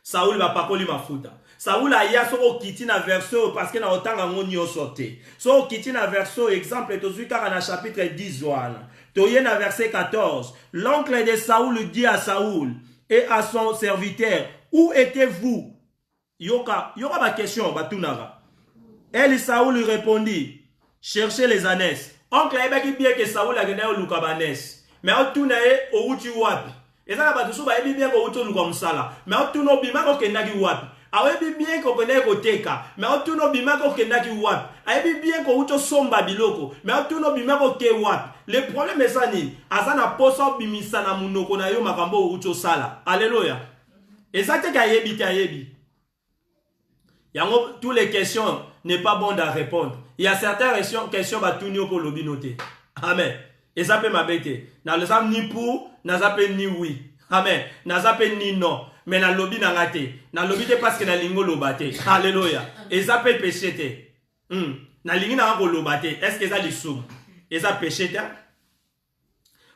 Saoul va pas coller ma fouta. Saoul a ya so kiti na verso parce que na otanga ngonyo sorti. So kiti na verso exemple tozu car na chapitre 10 wana. Toye na verset 14. L'oncle de Saoul dit à Saoul et à son serviteur: où étiez-vous? Yoka ma question, batunara. Elle, Saoul lui répondit: cherchez les ânesses. Oncle a bien que Saoul a gagné au Lukabanes. Mais au tunae au uti wapi. Et ça, batusu ba ebi bien ko uti lukamsala. Mais au tuno bima ko kendaki wapi. Awebi bien ko kone ko teka. Mais au tuno bima ko kendaki wapi. Awebi bien ko uto somba biloko. Mais au tuno bima ko ke wapi. Le problème est ça ni. Azana poso bimisa na munoko na yo makambo uto sala. Alléluia. Et ça, c'est qu'il y a toutes les questions n'est pas bon de répondre. Il y a certaines questions pour le binoter. Amen. Et ça peut m'abêter. N'a le sam ni pour, n'a ça peut ni oui. Amen. N'a ça peut ni non. Mais n'a lobby n'a raté. N'a lobby parce que n'a lingo lobate. Alléluia. Et ça peut pécher. N'a lingo n'a pas lobate. Est-ce que ça les somme? Et ça péché.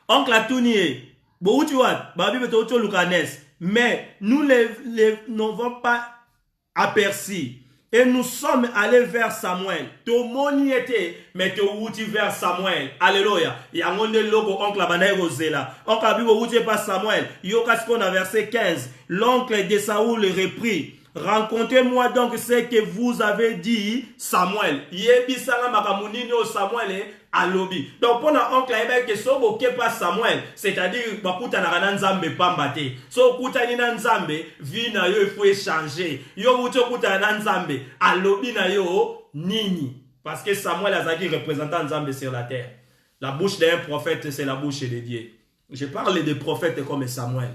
Oncle a tout nié. Bon, tu vois, babi beto to lukanes. Mais nous n'avons pas aperçu. Et nous sommes allés vers Samuel. Tout le monde y était, mais tu es vers Samuel. Alléluia. Il y a un logo, oncle Abanaï Rosela. Oncle Abibo, où tu es pas Samuel. Yokaskon a verset 15. L'oncle de Saoul reprit: rencontrez-moi donc ce que vous avez dit, Samuel. Yebi sanga makamunini o Samuel alobi. Donc pour notre oncle que so boke pas Samuel, c'est-à-dire bakuta na nzambe pambate. So kuta ni nzambe, vie na yo il faut échanger. Yo uto kuta na nzambe, alobi na yo nini. Parce que Samuel azaki représentant nzambe sur la terre. La bouche d'un prophète, c'est la bouche de Dieu. Je parle de prophètes comme Samuel.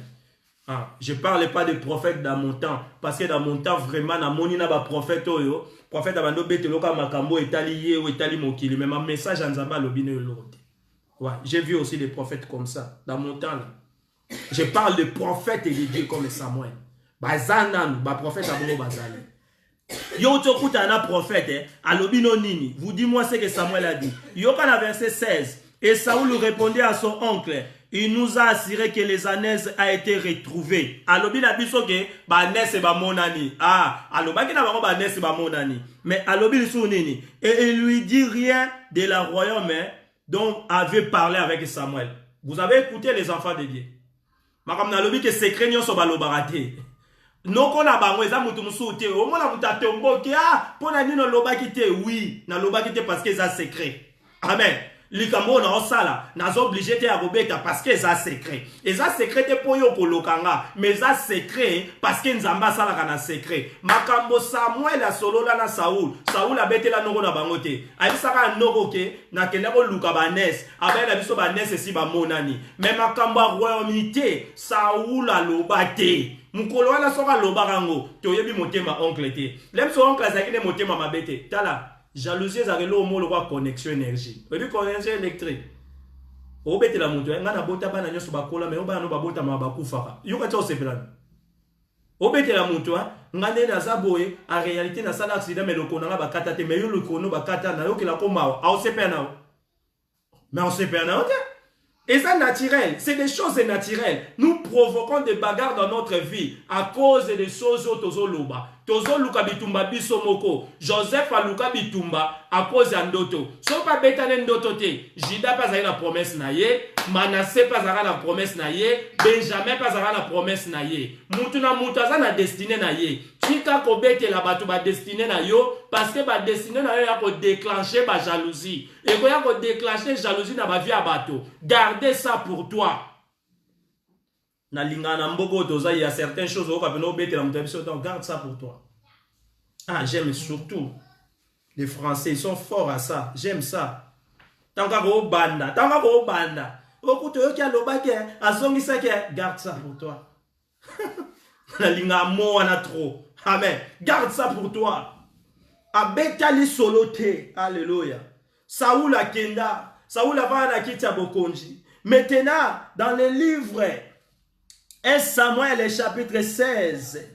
Ah, je ne parle pas de prophètes dans mon temps. Parce que dans mon temps, vraiment, dans mon temps, prophète, prophète, abando bete loka makambo etali ou etali mokili. Mais ma message en zamba lobine l'autre. Ouais, j'ai vu aussi des prophètes comme ça dans mon temps. Là. Je parle de prophètes et de Dieu comme Samuel. Bazanan, ba prophète abongo bazali. Yo tokuta na prophète, alobino nini. Vous dis-moi ce que Samuel a dit. Yo kana verset 16. Et Saoul répondait à son oncle: il nous a assuré que les ânesses a été retrouvées. Alobi na biso ke ba nesse ba monani. Ah, alobaki na ba nesse ba monani. Mais alobi sou nini. Et il lui dit rien de la royaume dont avait parlé avec Samuel. Vous avez écouté les enfants de Dieu. Makam na lobi ke secret nyo so ba lobarate. Noko na bango eza mutu musu te. O mona muta tombo ke pona nino lobaki te. Oui, na lobaki te parce que ça secret. Amen. Likambo na osala nazo obligé te akobeta parce que ça secret. Et ça secret te po yo kolokanga, mais ça secret parce que nzamba sala kana secret. Makambo Samuel a solola na Saoul. Saoul a betela noko na bango te. Alisaka noko ke na kende ko luka banes. Abela biso banes si ba monani. Mais makambo royauté Saoul a lobate. Mukolo wana soka lobarango. Toyebi motema oncle te. Lem so oncle zakine motema mabete. Tala. Jalousie ezaleli au mot le connexion énergie. Vous avez connexion électrique. Au bête la montagne, on a bota bana nyoso bakola mais on ba no babota ma bakufaka. Yo ka tso sepelana. Au bête la montagne, ngane na zaboye en réalité na sala accident mais le konanga bakata te mais yo le kono bakata na yo ke la koma au sepena. Mais on se perd dans. Et ça naturel, c'est des choses naturelles. Nous provoquons des bagarres dans notre vie à cause des choses tozo loba. Tozo luka bitumba biso moko. Joseph a luka bitumba à cause de ndoto. So pa betane ndoto te. Jida pas na promesse na ye, Manassé pas na promesse na ye, Benjamin pas na promesse na ye. Mutu na mutaza na destinée na ye. Tika ko bete la batu ba destinée na yo parce que ba destinée na yo ya ko déclencher ba jalousie. Et ko ya ko déclencher jalousie na ba vie a bato. Gardez ça pour toi. Na lingana mboko toza, il y a certaines choses au kapeno bete la mutabiso, donc garde ça pour toi. Ah, j'aime surtout les Français, ils sont forts à ça. J'aime ça. Tanga ko banda, tanga ko banda. Okuto yo kia lobake, azongisa ke, garde ça pour toi. Na linga mo wana trop. Amen. Garde ça pour toi. Abekali solote. Alléluia. Saoul a kenda. Saoul a va na kita bokonji. Maintenant, dans le livre 1 Samuel, chapitre 16.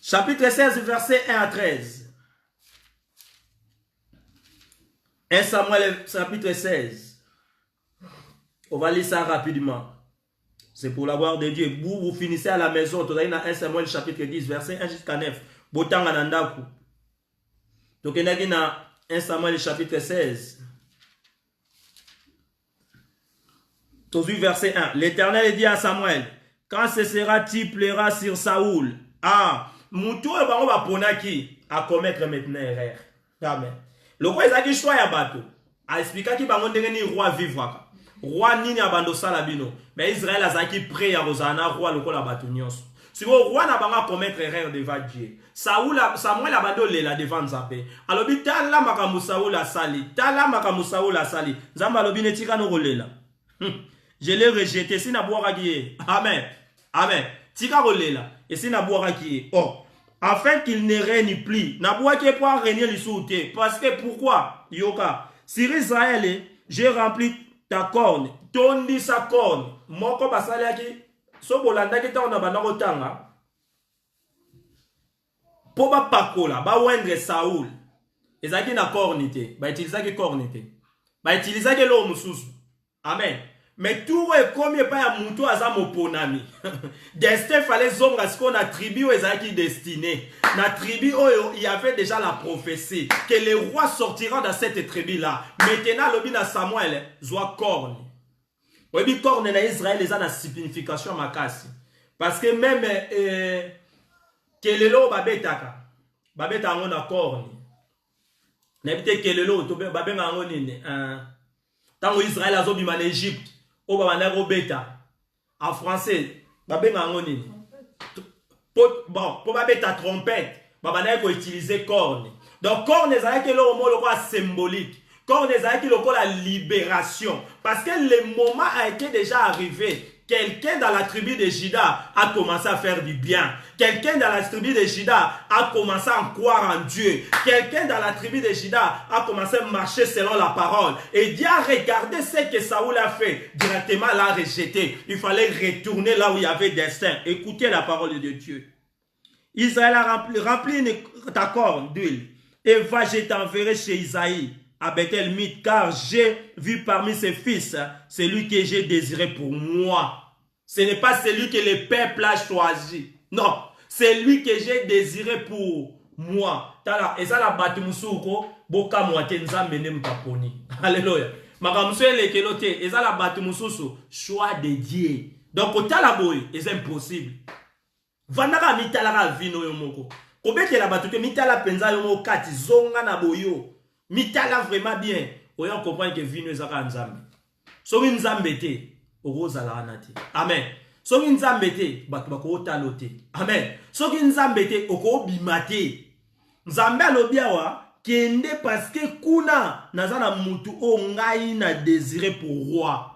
Chapitre 16, verset 1 à 13. 1 Samuel, chapitre 16. On va lire ça rapidement. C'est pour la gloire de Dieu. Vous finissez à la maison. Vous avez 1 Samuel, chapitre 10, verset 1 jusqu'à 9. Botanga nandaku. Donc, il y a 1 Samuel, chapitre 16. Verset 1. L'Éternel dit à Samuel, quand cessera-t-il plaira sur Saoul? Ah, Moutou et Bango va ponaki à commettre maintenant erreur. Amen. Le roi Isaac choix ya bato. A expliqué qu'il va monter ni roi vivre. Roi nini abando salabino. Mais Israël a zaki prêt à Rosana roi le la bato nyos. Si le roi n'a pas commettre erreur devant Dieu. Samuel a abandonné lela devant Nzapé. Alors bi tala makamu Saoul a sali. Tala makamu Saoul a sali. Nzamba lobi ne tika no rolela. Je l'ai rejeté si na boira qui. Amen. Amen. Tika rolela. Et si na boira qui. Oh. Afin qu'il ne règne plus. Na boira qui pour régner le souté. Parce que pourquoi? Yoka. Sur Israël, j'ai rempli ta corne. Tondi sa corne. Moko basali aki. So bolanda ki ta on a banako tanga. Po ba pakola. Ba wendre Saoul. Ezaki na cornité. Ba utilisaki cornité. Ba utilisaki lo mususu. Amen. Mais tout est comme il n'y a pas de mouton à Zamoponami. Destin fallait zonga ce qu'on a tribu ou ezaki destiné. La tribu il y avait déjà la prophétie que les rois sortiront dans cette tribu là. Maintenant l'obina Samuel zoa corne. Oui, corne na Israël les a la signification makasi. Parce que même kelelo babetaka. Babeta on a corne. N'habite kelelo to babenga ngonini. Tant Israël a zobi en Égypte. Au Babana bêta en français babenga ngonini bon pour babeta trompette babana ko utiliser corne. Donc corne ezala ke lo mo lo symbolique, corne ezala ke lo la libération parce que le moment a été déjà arrivé. Quelqu'un dans la tribu de Juda a commencé à faire du bien. Quelqu'un dans la tribu de Juda a commencé à croire en Dieu. Quelqu'un dans la tribu de Juda a commencé à marcher selon la parole. Et Dieu a regardé ce que Saoul a fait. Directement l'a rejeté. Il fallait retourner là où il y avait destin. Écoutez la parole de Dieu. Israël a rempli ta corne d'huile. Et va, je t'enverrai chez Isaïe à Bethel-Mite, car j'ai vu parmi ses fils celui que j'ai désiré pour moi. Ce n'est pas celui que le peuple a choisi. Non, c'est lui que j'ai désiré pour moi. Et ça, la batumusuko, boka moitié nzambe ne mpaponi. Alléluia. Makamusu elekelote, et ça la batumususu, choix de Dieu. Donc, au talaboy, c'est impossible. Vandaka mitala vino yomoko. Kobeke la batute mitala penza yomo kati zonga na boyo. Mitala vraiment bien. On comprend que vino ezaka nzambe. Soki nzambe te, oroza la nati. Amen. Soki nzambe te, batu bako talote. Amen. Soki nzambe te, oko bimate. Nzambe alobiawa kende parce que kuna nazana mutu o ngai na désiré pour roi.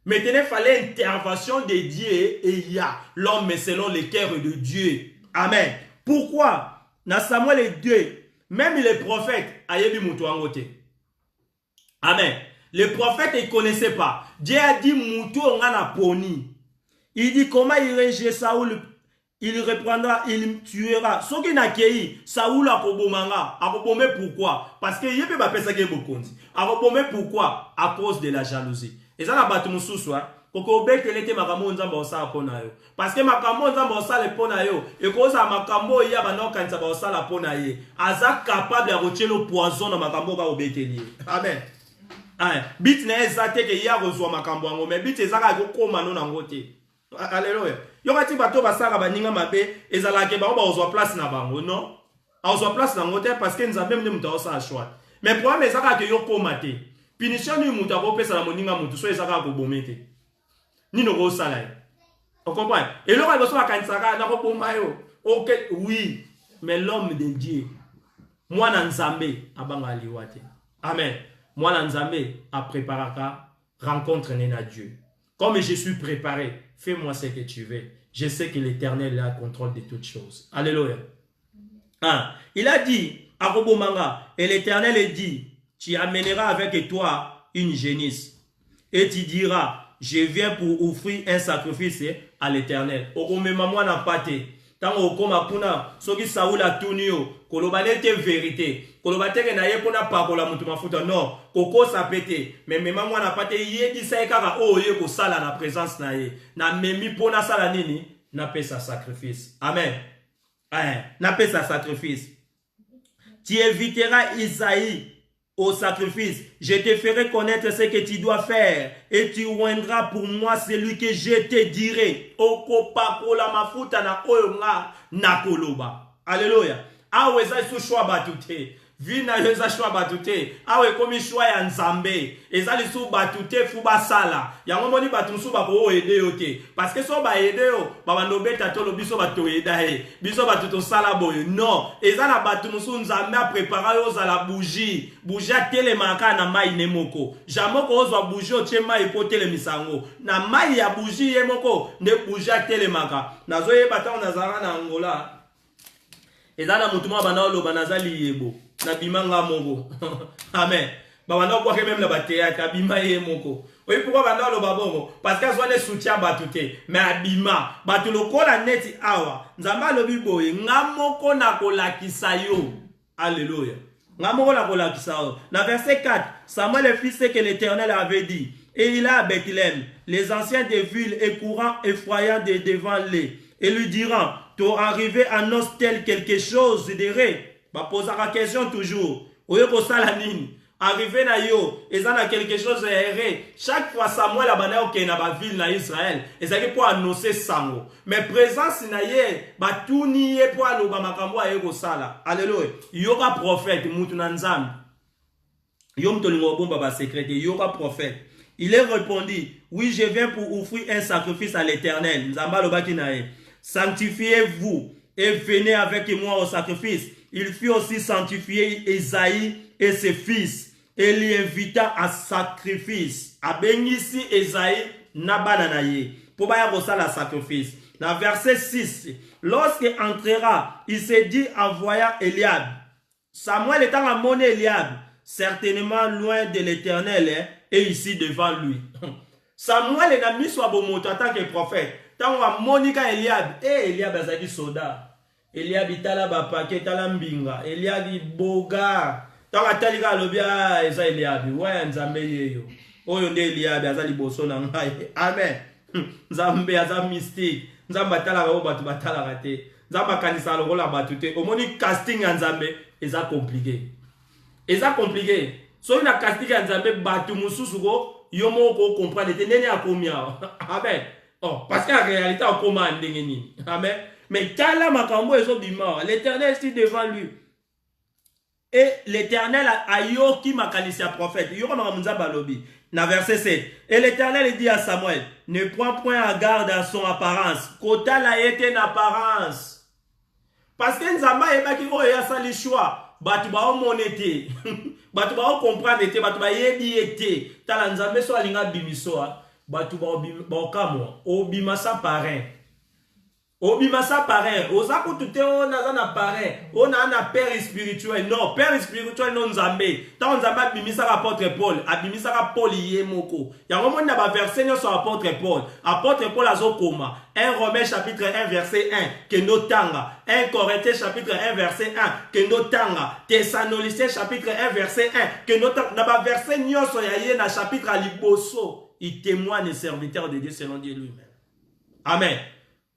Maintenant, il fallait intervention de Dieu et il y a l'homme selon le cœur de Dieu. Amen. Pourquoi? Dans Samuel 2, même les prophètes, ayebi mutu angote. Amen. Les prophètes, ils ne connaissaient pas. Dieu a dit mutu ongana poni. Il dit comment irai-je Saoul? Il reprendra, il tuera. Ce qui n'a qu'à Saoul a kobomanga. A kobomé pourquoi? Parce que il peut pas penser qu'il bokondi. A kobomé pourquoi? À cause de la jalousie. Et ça n'a pas tout mon sous-soi. Koko bete lete makambo nzamba osala pona yo. Parce que makambo nzamba osala pona yo. Et cause à makambo ya bana kanisa ba osala pona ye. Aza capable de retirer le poison dans makambo ba obeteli. Amen. Ah, bit na ezate ke ya rozwa makambo ngo mais bit ezaka ko koma no na ngote. Alléluia. Yokati bato basaka baninga mabe ezala ke ba ozwa place na bango non? Ozwa place na ngote parce que nzambe mne muta osala choix. Mais problème ezaka ke yo koma te. Punition ni muta ko pesa na moninga mutu so ezaka ko bomete. Ni no go salai. On comprend? Et l'homme va se kanisa na ko bomba yo. OK, oui, mais l'homme de Dieu moi na nzambe abanga liwate. Amen. Moi na nzambe a préparé rencontre na Dieu. Comme je suis préparé, fais-moi ce que tu veux. Je sais que l'Éternel a le contrôle de toutes choses. Alléluia. Ah, il a dit à Robomanga, et l'Éternel dit, tu amèneras avec toi une génisse et tu diras, je viens pour offrir un sacrifice à l'Éternel. Okomema mwa na pate. Tango okoma kuna soki Saoul a tunio, kolobale te vérité. Kolobate ke na ye pona pakola mutu mafuta non, koko sa pete. Mais mema mwa na pate ye di sa ekaka o ye ko sala na présence na ye. Na memi pona sala nini? Na pesa sacrifice. Amen. Na pesa sacrifice. Tu éviteras Isaïe au sacrifice, je te ferai connaître ce que tu dois faire et tu oindras pour moi celui que je te dirai. Okopakola mafuta na oyonga na koloba. Alléluia. Awe za isu shwa batute. Vina yeza shwa batute. Awe komi shwa ya nzambe. Eza lisu batute fuba sala. Yango moni batumsu bako ede yote. Parce que so ba ede yo, babando beta tolo biso bato eda he. Biso batuto sala boye. Non. Eza na batumsu nzambe a préparé yo za la bougie. Bougie a telemaka na mai nemoko. Jamoko ozwa bougie otie mai po telemisango. Na mai ya bougie yemoko ne bougie a telemaka. Nazo ye bata nazara na Angola. Ezana mutuma bana lo banazali yebo na bimanga moko. Amen. Ba bana kwa même la bateya ka bima ye moko. Oui pourquoi bana lo babongo parce que azwane soutien batute mais abima batu lokola neti awa nzamba lo biboye ngamoko na kolakisa yo. Alléluia. Ngamoko na kolakisa yo. Na verset 4, Samuel le fils que l'Éternel avait dit et il a à Bethléem les anciens des villes et courants effrayants de devant les et lui diront tu arrivé à nos tel quelque chose de ré. Bah poser la question toujours. Oye ko sala nini? Arrivé na yo, ezana quelque chose de ré. Chaque fois Samuel a bana ok na ba ville na Israël, ezaki pour annoncer sango. Mais présence na ye, ba tuni ye pour aloba makambo aye ko sala. Alléluia. Yoka prophète mutu na nzambe. Yom tolingo bomba ba secret, yoka prophète. Il est répondu, oui, je viens pour offrir un sacrifice à l'Éternel. Nzamba lobaki na ye. Sanctifiez-vous et venez avec moi au sacrifice. Il fit aussi sanctifier Esaïe et ses fils et l'y invita à sacrifice. Abengisi Esaïe nabananaye. Pour baya la sacrifice. Dans verset 6, lorsque entrera, il s'est dit en voyant Eliab. Samuel étant à mon Eliab, certainement loin de l'Éternel et ici devant lui. Samuel est mis sur Bomoto en tant que prophète. Tant que Monica Eliab, Eliab azaki soda. Eliab itala bapake tala mbinga. Eliab boga. Tant que talika lobia eza Eliab. Ouais nzambe yeyo. Oyo nde Eliab azali boso na ngai. Amen. Nzambe aza mystique. Nzamba tala ba batu batala kate. Nzamba kanisa lokola batu te. Omoni casting ya nzambe eza compliqué. Eza compliqué. So na casting ya nzambe batu mususu ko yomo ko comprendre te nene akomia. Amen. Oh, parce qu'en réalité, on commande. Amen. Mais kala makambo ezo bima, l'Éternel est devant lui. Et l'Éternel a yoki makanisia prophète. Yoko makamza balobi. Na verset 7. Et l'Éternel dit à Samuel, ne prends point à garde à son apparence. Kota la été en apparence. Parce que nzamba eba ki oya sali choix. Batu ba o monete. Batu ba o comprendre te, batu ba yebi ete. Tala nzambe so alinga bimiso. Batu ba okamwa obima sa parrain Obimasa parrain, ozaku tute on a parrain, on a un père spirituel. Non, père spirituel non Nzambe. Tant Nzambe abimisa apôtre Paul, abimisa Paul yemoko. Ya vraiment na ba verset sur apôtre Paul. Apôtre Paul azokoma. 1 Romains chapitre 1 verset 1 que notanga. 1 Corinthiens chapitre 1 verset 1 que notanga. Thessaloniciens chapitre 1 verset 1 que notanga. Na ba verset nyonso ya ye na chapitre aliboso. Il témoigne serviteur de Dieu selon Dieu lui-même. Amen.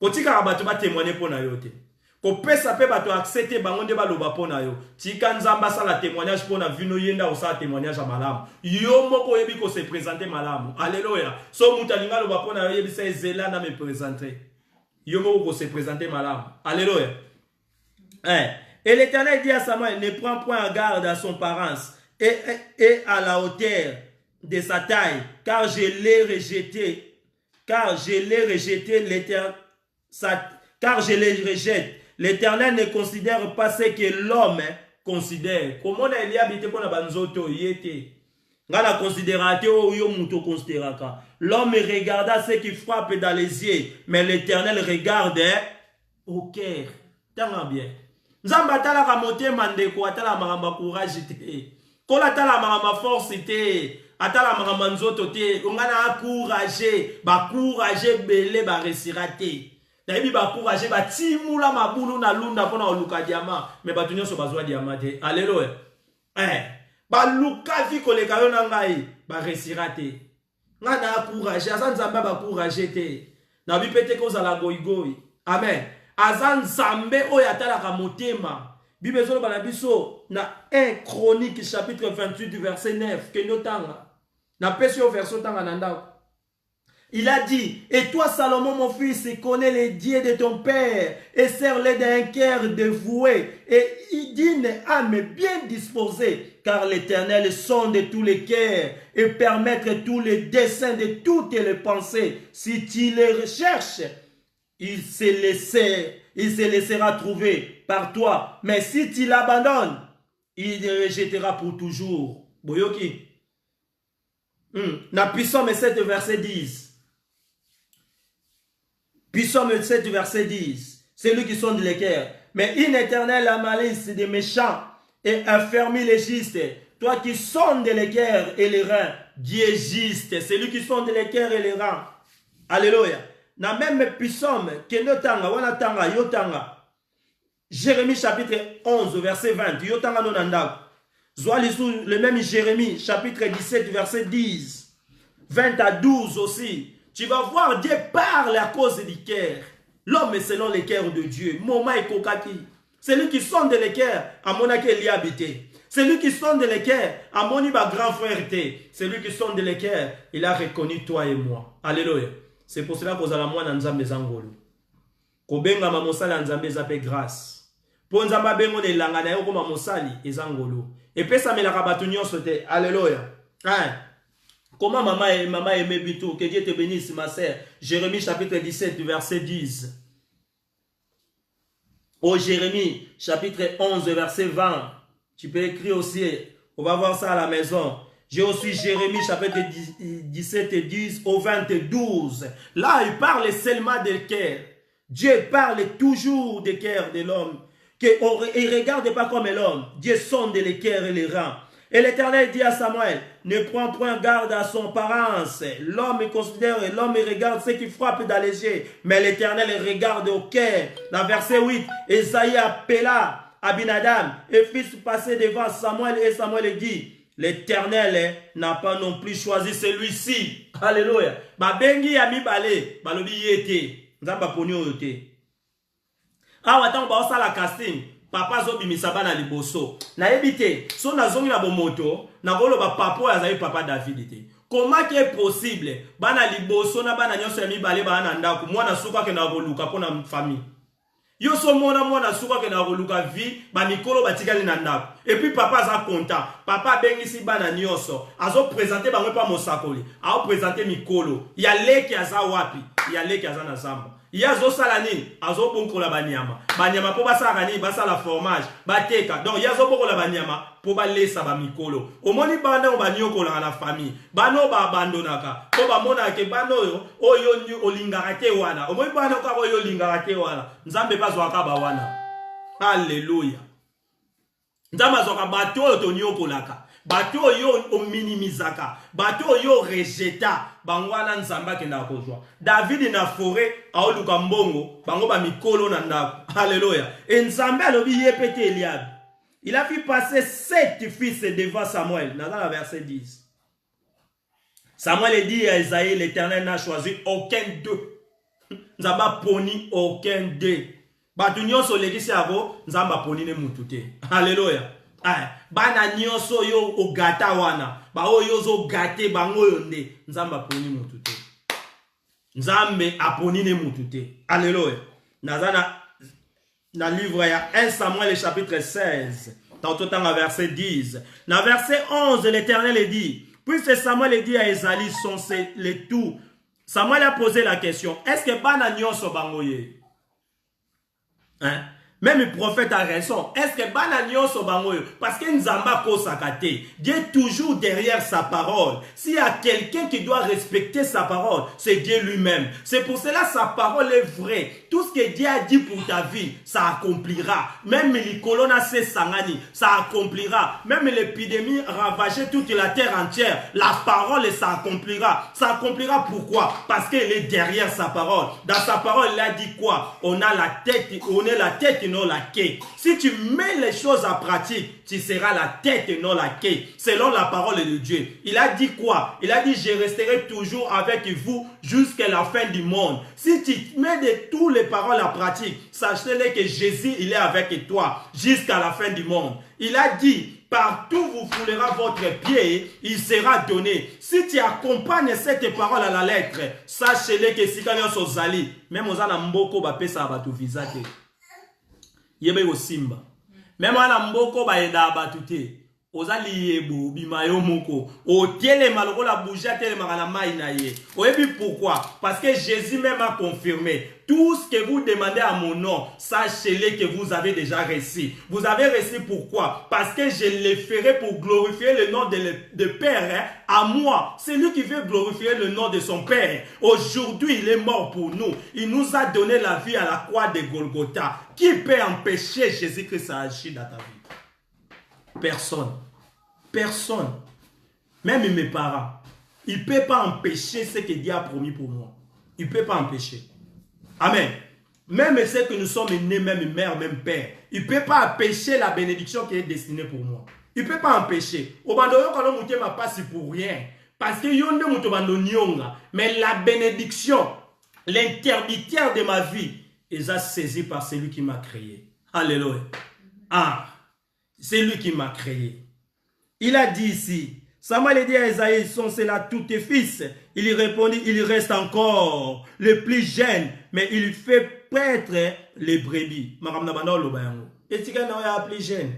Kotika bato ba témoigner pour na yo te. Ko pesa pe bato accepter bango nde baloba pour na yo. Tika Nzamba sala témoignage pour na vino yenda o sala témoignage à malamu. Yo moko yebi ko se présenter malamu. Alléluia. So mutalinga loba pour na yo yebi se zela na me présenter. Yo moko ko se présenter malamu. Alléluia. Et l'Éternel dit à Samuel, ne prends point garde à son parence et à la hauteur de sa taille, car je l'ai rejeté. Car je l'ai rejeté, l'Éternel. Car je les rejette. L'Éternel ne considère pas ce que l'homme considère. Comment on a habité pour la banzoto yete. Ngala considération yo muto considéraka. L'homme regarda ce qui frappe dans les yeux, mais l'Éternel regarde au cœur. Tanga bien. Nzamba tala ka motema ndeko atala maramba courage te. Kola tala maramba force te. Atala maramba nzoto te. Ongana encourager, ba courager belé ba resirate. Nayebi ba courage ba timula mabulu na lunda pona oluka diamant mais ba tunyo so bazwa diamant te. Alléluia. Ba luka vi koleka yo na ngai ba resirate. Ngana courage azan Nzamba ba courage te. Na bi pete ko za la goigoi. Amen. Azan Nzambe oyo atalaka motema. Bible zo ba na biso na 1 Chronique chapitre 28 verset 9 que notanga. Na pesi au verset tanga na ndako. Il a dit, et toi Salomon mon fils, connais les dieux de ton père et serre-les d'un cœur dévoué et d'une âme bien disposée, car l'Éternel sonde tous les cœurs et permettre tous les desseins de toutes les pensées. Si tu les recherches, il se laissera trouver par toi. Mais si tu l'abandonnes, il te rejettera pour toujours. Boyoki. Na Psaume 7 verset 10. Psaume 7 verset 10. C'est lui qui sonde les cœurs. Mais une éternelle la malice des méchants et affermit les justes. Toi qui sondes les cœurs et les reins, Dieu est juste. C'est lui qui sonde les cœurs et les reins. Alléluia. Na même Psaume que notanga wana tanga yotanga. Jérémie chapitre 11 verset 20. Yotanga nonanda. Le même Jérémie chapitre 17 verset 10. 20 à 12 aussi. Tu vas voir, Dieu parle à cause du cœur. L'homme est selon le cœur de Dieu. Moma et kokaki. C'est lui qui sonde les cœurs, à mon akel y habité. C'est lui qui sonde les cœurs, à mon iba grand frère. C'est lui qui sonde les cœurs. Il a reconnu toi et moi. Alléluia. C'est pour cela qu'on a la moine nzambe zangolo. Kobenga mamosala nzambe zape grâce. Pour nzamba bengo ne langa na yo koma mosali ezangolo. Et puis ça me la rabattu nyonso te. Alléluia. Comment maman aimait Bitou? Que Dieu te bénisse, ma sœur. Jérémie chapitre 17, verset 10. Oh Jérémie chapitre 11, verset 20. Tu peux écrire aussi. On va voir ça à la maison. J'ai aussi Jérémie chapitre 17 et 10 au 22. Là, il parle seulement des cœurs. Dieu parle toujours des cœurs de l'homme. Il ne regarde pas comme l'homme. Dieu sonde les cœurs et les reins. Et l'Éternel dit à Samuel, ne prends point garde à son apparence. L'homme considère et l'homme regarde ce qui frappe dans les yeux. Mais l'Éternel regarde au cœur. Dans verset 8, Esaïe appela Abinadab et fit passer devant Samuel et Samuel dit, l'Éternel n'a pas non plus choisi celui-ci. Alléluia. Babengi yami bale, balobi yete. Nzamba ponyo yote. Ah, attends, bah, ça la casting. Papa zo bimisa bana liboso. Na ebite, so na zongi na bomoto, na golo ba papo azayi papa David te. Comment est possible bana liboso na bana nyonso ya mibale bana ndako mwana suka ke na koluka pona famille. Yo so mwana suka ke na koluka vie ba mikolo batikali na ndako. Et puis papa za content. Papa bengisi bana nyonso. Azo présenter bango pa mosakoli. Azo présenter mikolo. Ya leki aza wapi? Ya leki aza na zamba. Il y a Zosalani, Azo Bonkola Banyama. Banyama pour Basarani, Basala fromage, Bateka. Donc il y a Zobokola Banyama pour Balesa Bamikolo. Au moni Bana ou Banyokola à la famille. Bano ba abandonaka. Pour Bamonake Bano, Oyo Olingarate Wana. Au moni Bano Oyo Lingarate Wana. Nzambe Bazwaka Bawana. Alléluia. Nzambe Zoka Bato Tonyokolaka. Bato yo o minimizaka, bato yo rejeta, bangwana nzamba kenda kozwa. David na forêt a oluka mbongo, bango ba mikolo na ndako. Alléluia. Et nzambe alobi yepete Eliab. Il a vu passer 7 fils devant Samuel. Dans la verset 10. Samuel dit à Isaïe, l'Éternel n'a choisi aucun d'eux. Nzamba poni aucun d'eux. Bato nyonso legisi avo, nzamba poni ne mutute. Alléluia. Bana nyonso yo ogata wana ba oyo zo gate bango yonde nzambe aponi mutu te nzambe aponi ne mutu te. Alléluia. Nazana na livre ya 1 Samuel chapitre 16 tantôt dans verset 10 na verset 11 l'Éternel dit puisque Samuel dit à Esaïe son c'est le tout. Samuel a posé la question, est-ce que bana nyonso bango ye même le prophète a raison. Est-ce que Bananios Obangoyo? Parce que Nzamba Kosakate, Dieu est toujours derrière sa parole. S'il y a quelqu'un qui doit respecter sa parole, c'est Dieu lui-même. C'est pour cela sa parole est vraie. Tout ce que Dieu a dit pour ta vie, ça accomplira. Même les colonnes Sangani, ça accomplira. Même l'épidémie ravageait toute la terre entière. La parole, ça accomplira. Ça accomplira pourquoi? Parce qu'elle est derrière sa parole. Dans sa parole, il a dit quoi? On a la tête, on est la tête et non la queue. Si tu mets les choses en pratique, tu seras la tête et non la queue. Selon la parole de Dieu. Il a dit quoi? Il a dit, je resterai toujours avec vous jusqu'à la fin du monde. Si tu mets de toutes les paroles en pratique, sachez que Jésus, il est avec toi jusqu'à la fin du monde. Il a dit, partout vous foulera votre pied, il sera donné. Si tu accompagnes cette parole à la lettre, sachez que si quelqu'un s'ozali, même aux anamboko ba pesa abatu visate. Yebe yo simba. Même anamboko ba eda abatu te. Ozali yebo bimayo moko. O tiele maloko la bougia tele magana mai na ye. Oyebi pourquoi? Parce que Jésus même a confirmé. Tout ce que vous demandez à mon nom, sachez-le que vous avez déjà reçu. Vous avez reçu pourquoi? Parce que je le ferai pour glorifier le nom de Père à moi. C'est lui qui veut glorifier le nom de son Père. Aujourd'hui, il est mort pour nous. Il nous a donné la vie à la croix de Golgotha. Qui peut empêcher Jésus-Christ à agir dans ta vie? Personne. Personne. Même mes parents. Il ne peut pas empêcher ce que Dieu a promis pour moi. Il ne peut pas empêcher. Amen. Même ce que nous sommes nés, même mère, même père, il ne peut pas empêcher la bénédiction qui est destinée pour moi. Il ne peut pas empêcher. Pour rien. Parce que mais la bénédiction, l'intermédiaire de ma vie, est saisi par celui qui m'a créé. Alléluia. Ah, c'est lui qui m'a créé. Il a dit ici, Samuel a dit à Esaïe, sont cela tous tes fils. Il y répondit, il reste encore le plus jeune, mais il fait paître les brebis. Et si quelqu'un est plus jeune,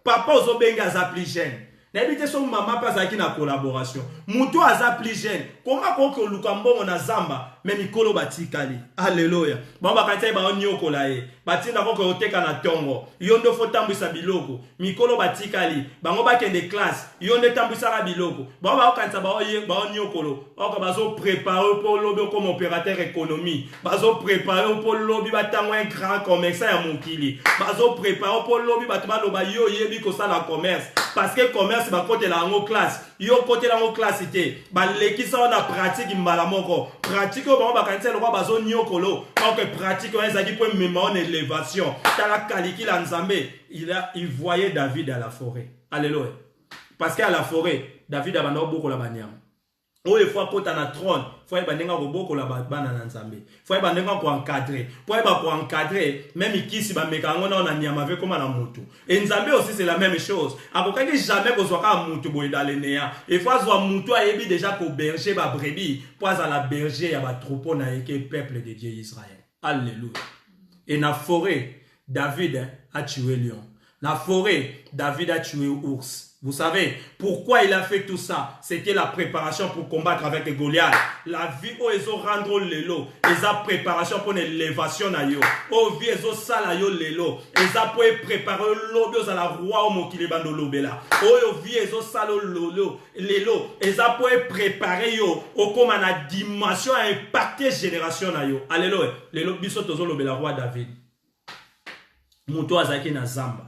papa ozobenga a plus jeune. N'habite son maman pas à qui na collaboration. Moutou a plus jeune. Comment qu'on lukambo na zamba, mais Mikolo batikali. Alléluia. Bamba kantai ba onyoko lae. Batinda ko oteka na tongo. Yondo fo tambisa biloko. Mikolo batikali. Bango ba kende classe. Yondo tambisa ra biloko. Bamba kantai ba oye ba onyokolo. Oko bazo préparer pour lobi comme opérateur économie. Bazo préparer pour lobi batango un grand commerçant ya mokili. Bazo préparer pour lobi batba loba yo yebi ko sala commerce. Parce que commerce ba côté la en classe. Yo côté la en classe ité. Ba lekisa on a pratique mbala moko. Pratique au ba kantai lo ba bazo nyokolo. Donc pratique on ezaki pour mémoire en élévation. Tala kaliki la nzambe. Il voyait David à la forêt. Alléluia. Parce qu'à la forêt, David a beaucoup la banyam. Oh, il faut qu'on a trône. Il faut que beaucoup la banane nzambe. Il faut que encadrer. Pour encadrer, même ici, on a niama avec comme la moto. Et nzambe aussi c'est la même chose. Après que jamais qu'on soit un moto boy dans les néa. Il faut que moto a ébi déjà qu'au berger ba brebis. Pour à la berger à ba troupeau na que peuple de Dieu Israël. Alléluia. Et dans la forêt, David a tué lion. Dans la forêt, David a tué ours. Vous savez, pourquoi il a fait tout ça? C'était la préparation pour combattre avec Goliath. La vie où ils ont rendu l'élo, ils ont préparation pour l'élévation na yo. Au vie ils ont sala yo l'élo, ils ont pour préparer l'obé à la roi au mokile bando lobela. Au vie ils ont sala l'élo, ils ont pour préparer yo au comme la dimension à impacter génération na yo. Alléluia. L'élo biso tozo lobela roi David. Muto azaki na zamba.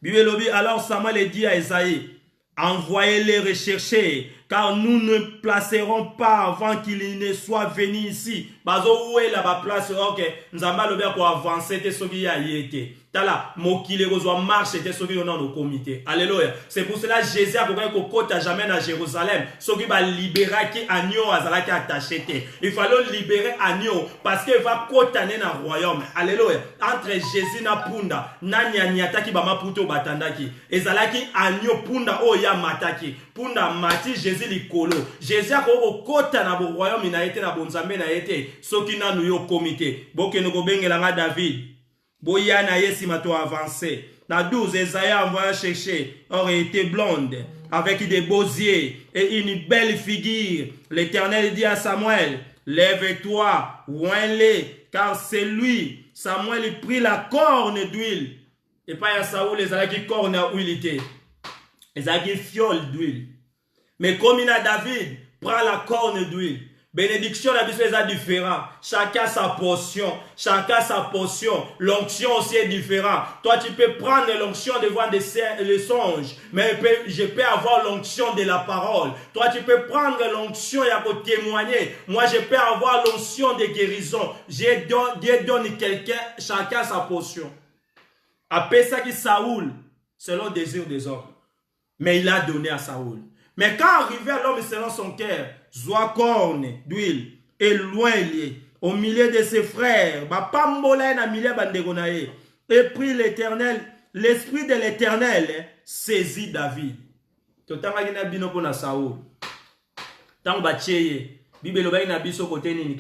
Bible lobby, alors Samuel dit à Esaïe, envoyez-les rechercher, car nous ne placerons pas avant qu'il ne soit venu ici. Bazo où est la place? Ok, nous avons le pour avancer, te soki ya yete. Tala, mokile gozo marche, te soki yon au comité. Alléluia. C'est pour cela Jésus a compris qu'au côté jamais à Jérusalem, soki va libérer qui agneau azala qui attaché te. Il fallait libérer agneau parce qu'il va kotaner dans le royaume. Alléluia. Entre Jésus na punda, na nyanyata ki bama puto batandaki. Ezala ki agneau punda o ya mataki. Punda mati Jésus likolo. Jésus a ko kota na bo royaume na été na bonzambe na été. Soki na nou yo comité. Boke no ko bengelanga David. Boyana yesi mato avancé. La 12, Esaïe envoya chercher. Or, elle était blonde, avec des beaux yeux et une belle figure. L'Éternel dit à Samuel, lève-toi, oins-les, car c'est lui. Samuel prit la corne d'huile. Et pas à Saoul, les qui corne à huile. Les qui fiole d'huile. Mais comme il a David, prend la corne d'huile. Bénédiction, la Bible est différente. Chacun sa portion. Chacun sa portion. L'onction aussi est différente. Toi, tu peux prendre l'onction de voir les songes. Mais je peux avoir l'onction de la parole. Toi, tu peux prendre l'onction et pour témoigner. Moi, je peux avoir l'onction de guérison. Dieu donne quelqu'un, chacun sa portion. Après ça, qui Saoul, selon le désir des hommes. Mais il a donné à Saoul. Mais quand arrivé à l'homme selon son cœur, Zoa corne d'huile et loin lié au milieu de ses frères, et prit l'Éternel, l'esprit de l'Éternel saisit David. Tant que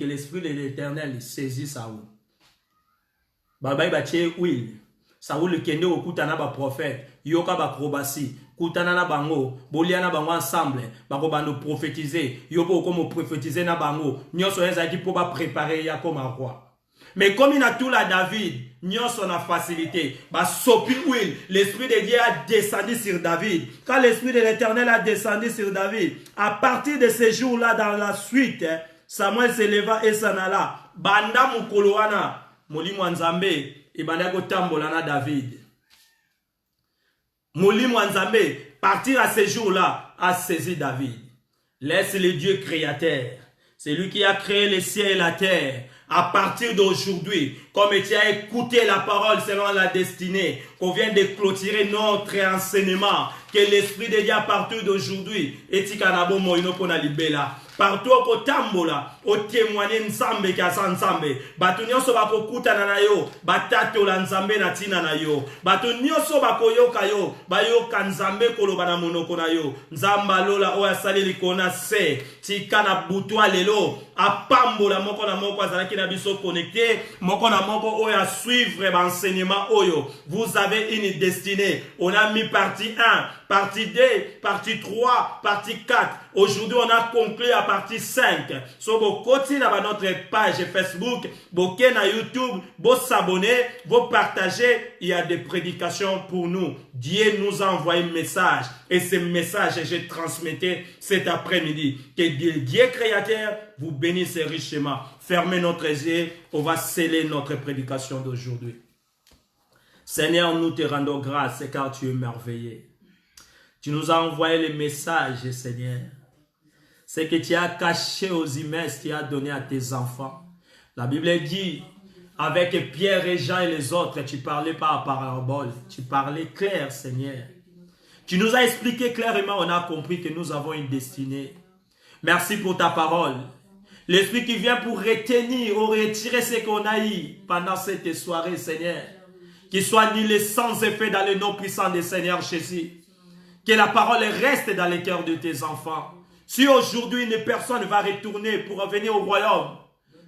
l'esprit de l'Éternel saisit Saoul. Saoul kende okutana ba prophète, yoka ba probasi, kutana na bango, bolia na bango ensemble, bako bando prophétiser, yoko comme prophétiser na bango, nyoso ezaki pour ba préparer ya comme roi. Mais comme il a tout la David, nyoso na facilité, ba sopi huile, l'esprit de Dieu a descendu sur David. Quand l'esprit de l'Éternel a descendu sur David, à partir de ces jours-là dans la suite, Samuel se leva et s'en alla. Banda mukoloana, molimo nzambe. Ibandako tambolana David. Molimo Nzambe, partir à ce jour-là, a saisi David. Laisse le Dieu créateur. C'est lui qui a créé les cieux et la terre. À partir d'aujourd'hui, comme tu as écouté la parole selon la destinée, qu'on vient de clôturer notre enseignement, que l'Esprit de Dieu à partir d'aujourd'hui, et tikanabo moino pona libela. Partout au tambola, au témoigner nzambe kasa nzambe. Batu nyonso bako kutana na yo, batato la nzambe na tina na yo. Batu nyonso bako yoka yo, bayoka nzambe koloba na monoko na yo. Nzamba lola oya sali likona se, tikana butwa lelo, apambola moko na moko azalaki na biso connecté, moko na moko oya suivre l'enseignement oyo. Vous avez une destinée. On a mis partie 1, partie 2, partie 3, partie 4. Aujourd'hui, on a conclu à partie 5. So, vous continuez à notre page Facebook, vous na YouTube, vous s'abonner, vous partager. Il y a des prédications pour nous. Dieu nous a envoyé un message. Et ce message, je transmettais cet après-midi. Que Dieu créateur vous bénisse richement. Fermez notre yeux. On va sceller notre prédication d'aujourd'hui. Seigneur, nous te rendons grâce car tu es merveilleux. Tu nous as envoyé le message, Seigneur. C'est que tu as caché aux immenses, tu as donné à tes enfants. La Bible dit, avec Pierre et Jean et les autres, tu parlais pas à parabole, tu parlais clair, Seigneur. Tu nous as expliqué clairement, on a compris que nous avons une destinée. Merci pour ta parole. L'Esprit qui vient pour retenir ou retirer ce qu'on a eu pendant cette soirée, Seigneur. Qu'il soit nulé sans effet dans le nom puissant du Seigneur Jésus. Que la parole reste dans les cœurs de tes enfants. Si aujourd'hui une personne va retourner pour revenir au royaume,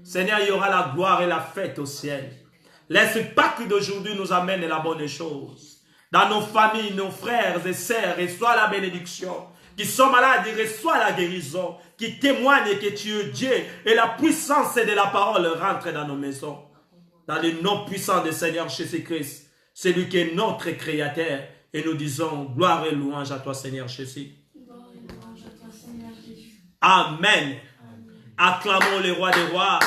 Seigneur, il y aura la gloire et la fête au ciel. Laisse pas que d'aujourd'hui nous amène la bonne chose. dans nos familles, nos frères et sœurs, reçois la bénédiction. Qui sont malades, reçois la guérison. Qui témoignent que tu es Dieu et la puissance de la parole rentre dans nos maisons. Dans le nom puissant du Seigneur Jésus-Christ, celui qui est notre Créateur. Et nous disons gloire et louange à toi, Seigneur Jésus. Amen. Acclamons le roi des rois.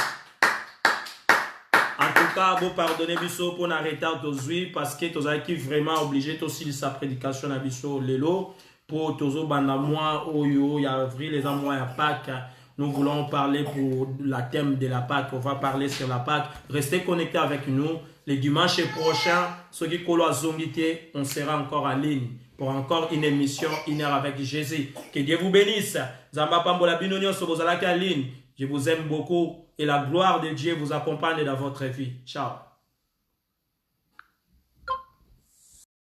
En tout cas, vous pardonnez Bisso pour arrêter aujourd'hui parce que vous avez vraiment obligé aussi de sa prédication à Bisso Lelo pour tous banda mois Oyo, il y a avril, les mois à Pâques. Nous voulons parler pour le thème de la Pâques. On va parler sur la Pâques. Restez connectés avec nous. Le dimanche prochain, ceux qui collent à Zongité, on sera encore en ligne pour encore une émission, 1 heure avec Jésus. Que Dieu vous bénisse. Zamba Pambola Binonio sur vos en ligne. Je vous aime beaucoup et la gloire de Dieu vous accompagne dans votre vie. Ciao.